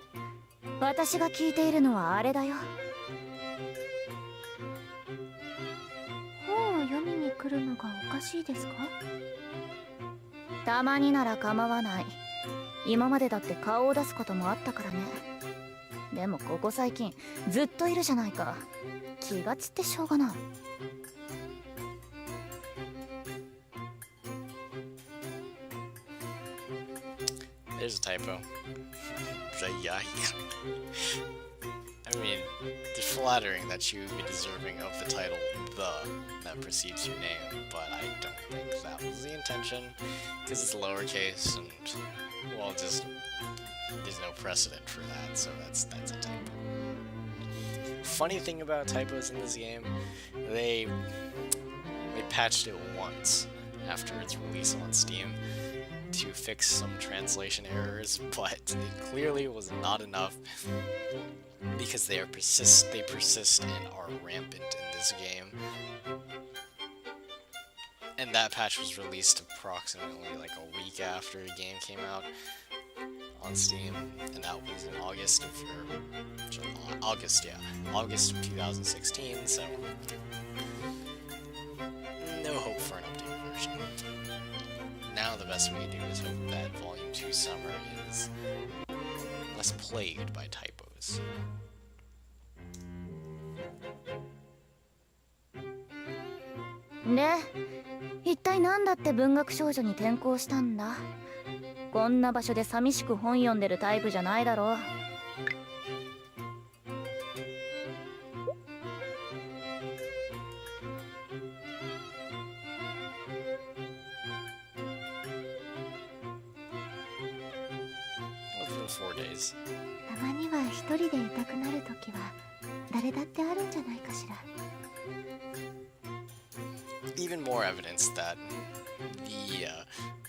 私が聞いているのはあれだよ。本を読みに来るのがおかしいですか？たまになら構わない。今までだって顔を出すこともあったからね。でもここ最近ずっといるじゃないか。気が散ってしょうがない。There's a typo. I mean, it's flattering that you would be deserving of the title "the" that precedes your name, but I don't think that was the intention, because it's lowercase, and, well, just, there's no precedent for that, so that's a typo. Funny thing about typos in this game, they patched it once after its release on Steam to fix some translation errors, but it clearly was not enough, because they persist and are rampant in this game. And that patch was released approximately like a week after the game came out on Steam, and that was in August of 2016, so no hope for an updated version. Now the best we can do is hope that Volume 2 Summer is less plagued by typos.で、一体何だって文学少女に転校したんだ。こんな場所で寂しく本読んでるタイプじゃないだろう。4 days. たまには一人でいたくなる時は誰だってあるんじゃないかしら。Even more evidence that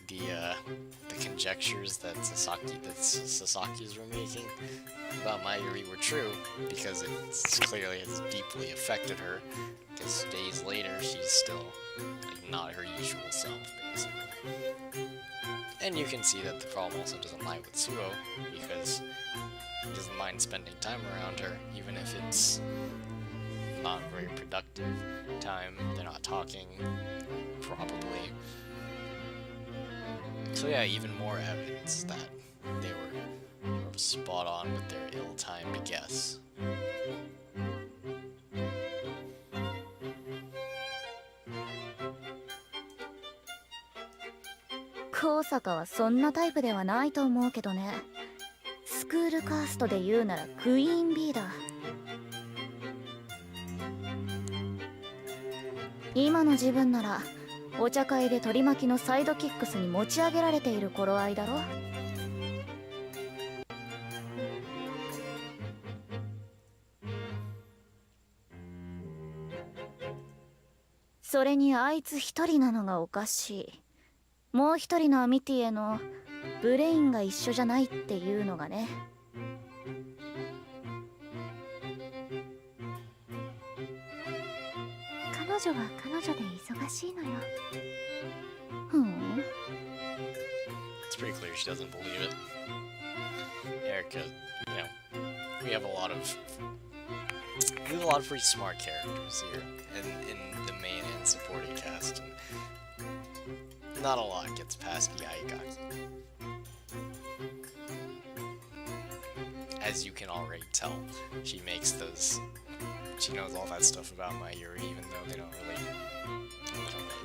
the conjectures that Sasaki's were making about Mayuri were true, because it's clearly has deeply affected her. Because days later, she's still like not her usual self, basically. And you can see that the problem also doesn't lie with Suo, because he doesn't mind spending time around her, even if it's not very productive time. They're not talking, probably. So yeah, even more evidence that they were spot on with their ill-timed guess. 高坂はそんなタイプではないと思うけどね。スクールカーストで言うならクイーン B だ。今の自分ならお茶会で取り巻きのサイドキックスに持ち上げられている頃合いだろ。それにあいつ一人なのがおかしい。もう一人のアミティへのブレインが一緒じゃないっていうのがね。彼女は彼女で忙しいのよ。ふん。It's pretty clear she doesn't believe it. Erica, you know, we have a lot of pretty smart characters here in the main and supporting cast, and not a lot gets past Yaigaki. As you can already tell, she knows all that stuff about Mayuri, even though they don't really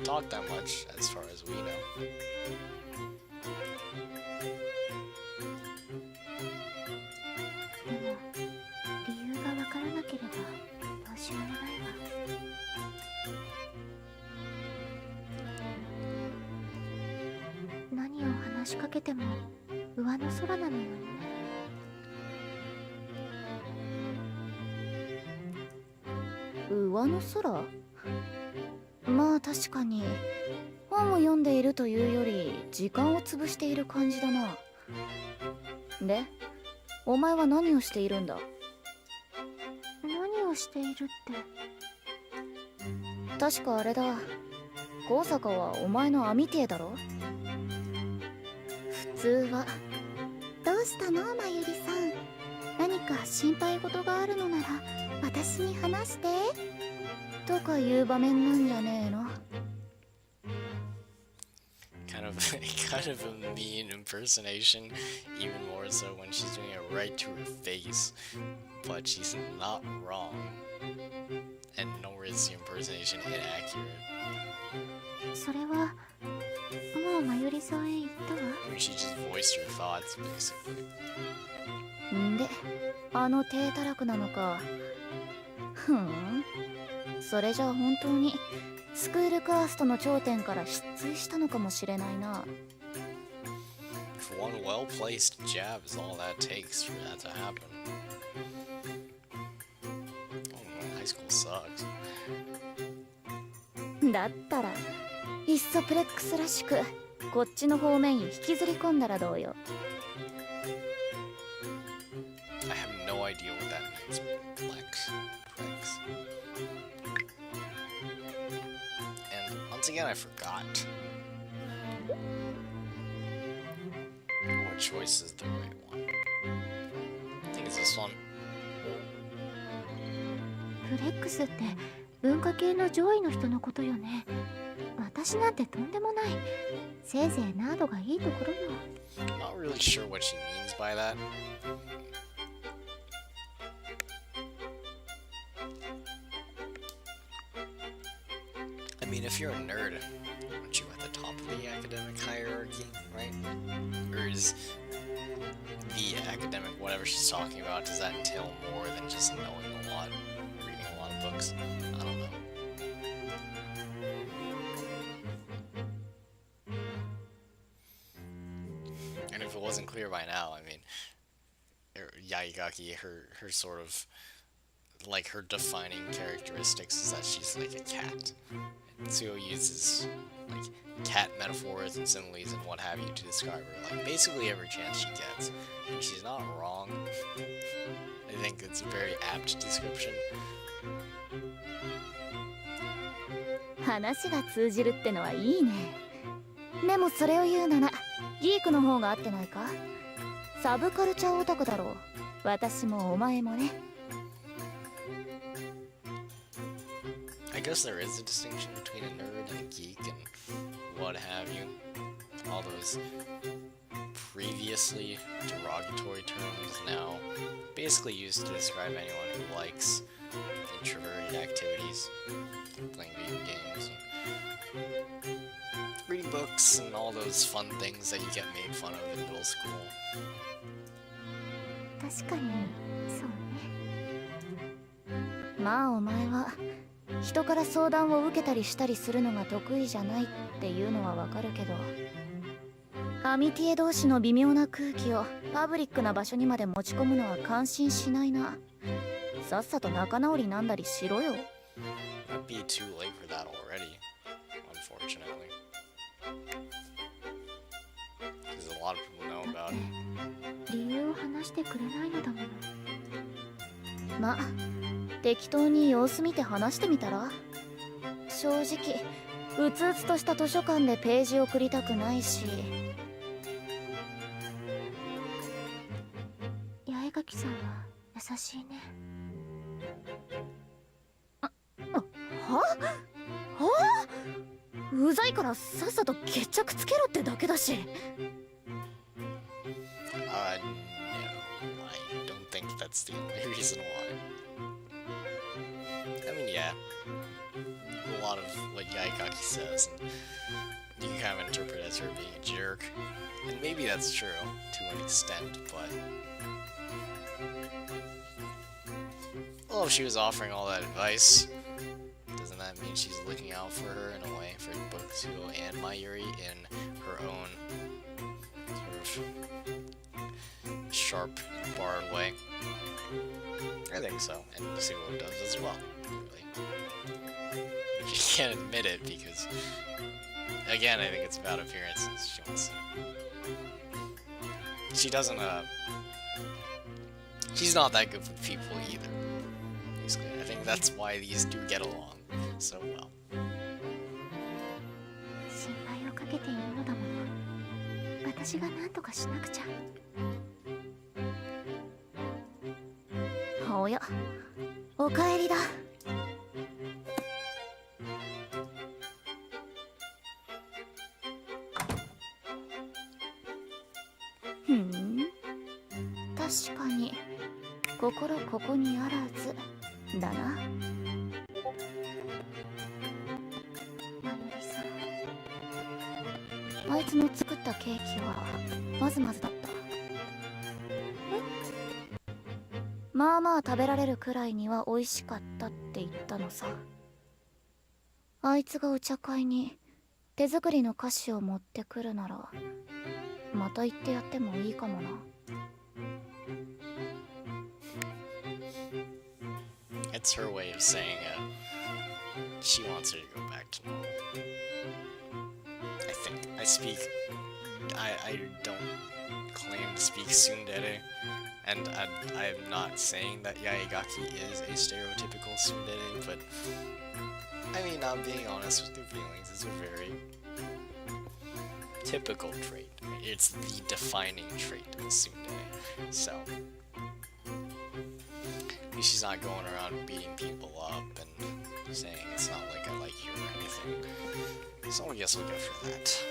talk that much, as far as we know. でも理由がわからなければどうしようもないわ。何を話しかけても上の空なのよね。上の空？まあ確かに本を読んでいるというより時間を潰している感じだな。で、お前は何をしているんだ？何をしているって。確かあれだ。高坂はお前のアミティエだろ？普通は。どうしたの、まゆりさん。何か心配事があるのなら私に話して。とかいう場面なんじゃねえのKind of a mean impersonation, even more so when she's doing it right to her face. But she's not wrong. And nor is the impersonation inaccurate. それはもうまゆりさんへ言ったわ。I mean, she just voiced her thoughts, basically. んで、あの低たらくなのか。ふん。それじゃあ本当にスクールカーストの頂点から失墜したのかもしれないな。If one well-placed jab is all that takes for that to happen. Oh no, high school sucks. だったらいっそプレックスらしくこっちの方面に引きずり込んだらどうよ。I have no idea what that means. Plex. And once again, I forgot. What choice is the right one? I think it's this one. フレックスって文化系の上位の人のことよね。私なんてとんでもない。せいぜいナードがいいところよ。I'm not really sure what she means by that. I mean, if you're a nerd, aren't you at the top of the academic hierarchy, right? Or is the academic, whatever she's talking about, does that entail more than just knowing a lot, reading a lot of books? I don't know. And if it wasn't clear by now, I mean, Yaigaki, her sort of, like, her defining characteristics is that she's like a cat. And Tsuo uses, like, cat metaphors and similes and what have you to describe her, like, basically every chance she gets. And she's not wrong. I think it's a very apt description. 話が通じるってのはいいね。でもそれを言うならギークの方が合ってないか？サブカルチャーオタクだろう。私もお前もね。I guess there is a distinction between a nerd and a geek and what have you. All those previously derogatory terms now basically used to describe anyone who likes introverted activities, playing video games, and reading books, and all those fun things that you get made fun of in middle school. 確かにそうね。まあお前は人から相談を受けたりしたりするのが得意じゃないっていうのはわかるけど、アミティエ同士の微妙な空気をパブリックな場所にまで持ち込むのは感心しないな。さっさと仲直りなんだりしろよ。Might be too late for that already, unfortunately. Because a lot of people know about it. 理由を話してくれないのだもの。ま、適当に様子見て話してみたら？正直うつうつとした図書館でページ送りたくないし。八重垣さんは優しいね。は？うざいからさっさと決着つけろってだけだし。No, I don't think that's the only reason why. I mean, yeah, a lot of what Yaigaki says, and you can kind of interpret as her being a jerk, and maybe that's true to an extent, but well, if she was offering all that advice, doesn't that mean she's looking out for her in a way, for both Tsuo and Mayuri in her own sort of sharp and barred way? I think so, and Tsuo does as well, really. But she can't admit it because, again, I think it's about appearances. She wants to... She doesn't, she's not that good with people either. Basically, I think that's why these do get along so well. 心配をかけているのだもの。私が何とかしなくちゃ。おや、おかえりだ。ふん、確かに心ここにあらずだな。まゆりさん。あいつの作ったケーキはまずまずだった。まあまあ食べられるくらいには美味しかったって言ったのさ。あいつがお茶会に手作りの菓子を持ってくるならまた言ってやってもいいかもな。It's her way of saying she wants her to go back to normal. I think. I don't claim to speak tsundere, and I'm not saying that Yaigaki is a stereotypical tsundere, but I mean, not being honest with your feelings is a very typical trait. It's the defining trait of tsundere. So, least she's not going around beating people up and saying it's not like I like you or anything. So I guess we'll go for that.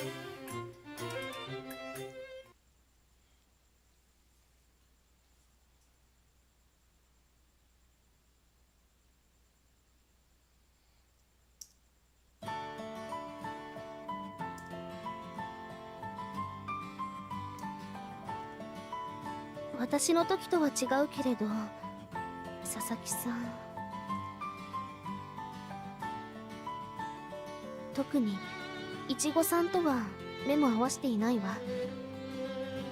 私の時とは違うけれど、佐々木さん、特にいちごさんとは目も合わせていないわ。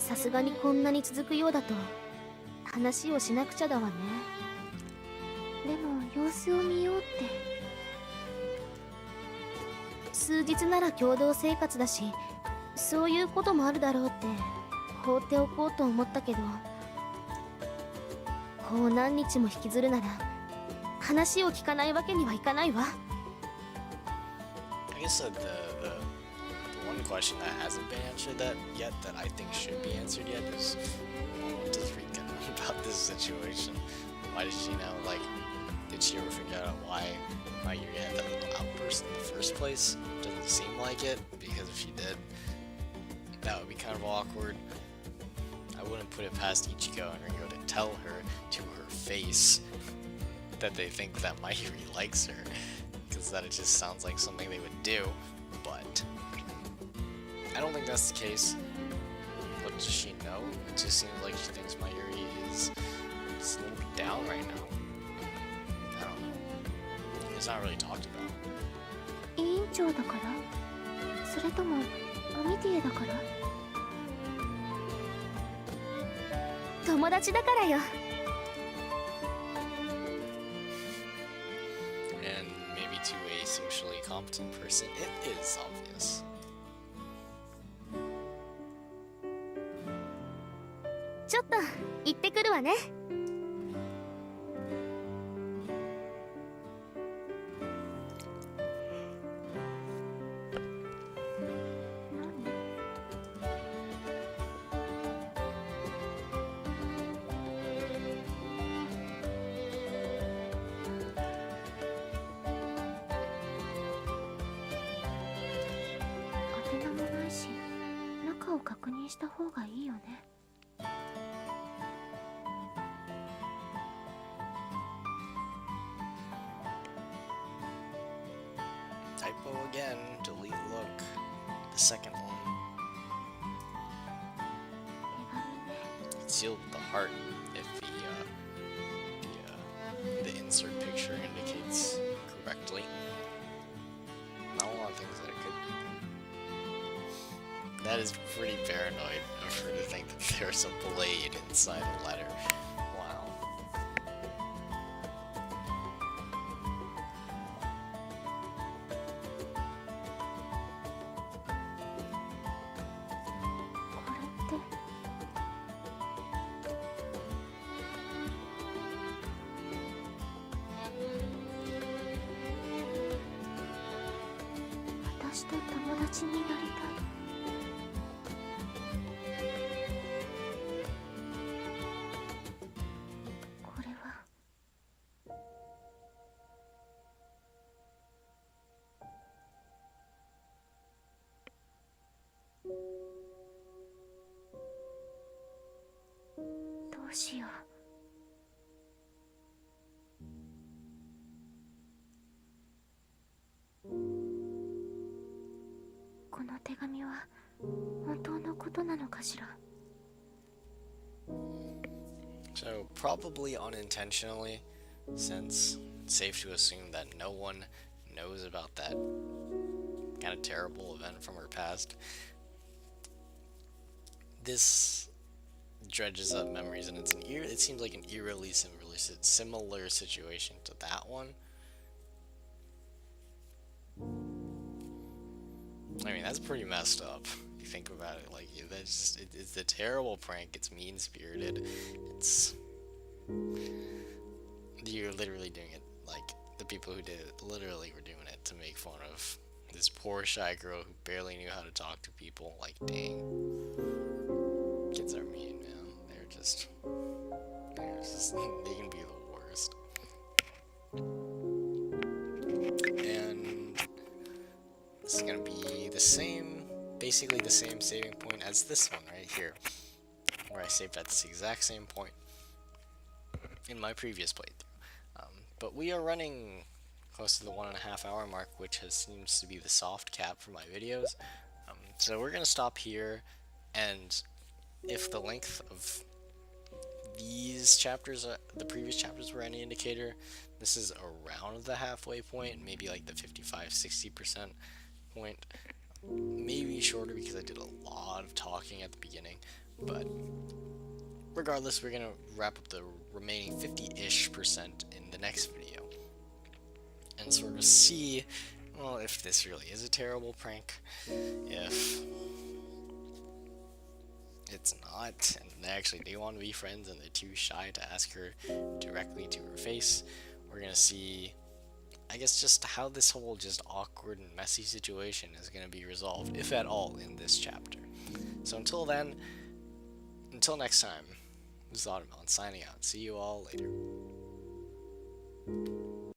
さすがにこんなに続くようだと話をしなくちゃだわね。でも様子を見ようって。数日なら共同生活だし、そういうこともあるだろうって放っておこうと思ったけど、こう何日も引きずるなら話を聞かないわけにはいかないわ。I guess the one question that hasn't been answered that yet that I think should be answered yet is, well, what does Rika know about this situation? Why did she know? Like, did she ever figure out why Mayuri had that outburst in the first place? Doesn't seem like it, because if she did, that would be kind of awkward. I wouldn't put it past Ichigo and Ringo to tell her to her face that they think that Mayuri likes her, because that it just sounds like something they would do, but I don't think that's the case. What does she know? It just seems like she thinks Mayuri is just a little bit down right now. I don't know. It's not really talked about. 委員長だから？それともアミティエだから？友達だからよ。And maybe to a socially competent person, it is obvious. ちょっと行ってくるわね。宛名もないし、中を確認した方がいいよね。Typo again, delete look. The second one. 手紙ね。 It's sealed with the heart if the insert picture indicates correctly. Not a lot of things that it could. That is pretty paranoid of her to think that there's a blade inside a letter. Wow. これって。私と友達になりたい。これはどうしよう。この手紙は本当のことなのかしら。 So, probably unintentionally, since it's safe to assume that no one knows about that kind of terrible event from her past. This dredges up memories, and it seems like an eerily similar situation to that one. I mean, that's pretty messed up. If you think about it, like, that's just, it's a terrible prank. It's mean-spirited. It's, you're literally doing it, like, the people who did it literally were doing it to make fun of this poor shy girl who barely knew how to talk to people. Like, dang, kids are mean, man. They can be the worst. is gonna be the same, basically the same saving point as this one right here, where I saved at this exact same point in my previous playthrough. But we are running close to the 1.5 hour mark, which seems to be the soft cap for my videos. So we're gonna stop here, and if the length of these chapters, the previous chapters, were any indicator, this is around the halfway point, maybe like the 55-60% point. Maybe shorter because I did a lot of talking at the beginning, but regardless, we're gonna wrap up the remaining 50-ish% in the next video and sort of see, well, if this really is a terrible prank, if it's not, and they actually do want to be friends and they're too shy to ask her directly to her face. We're gonna see, I guess, just how this whole just awkward and messy situation is gonna be resolved, if at all, in this chapter. So until then, until next time, this is Autumn signing out. See you all later.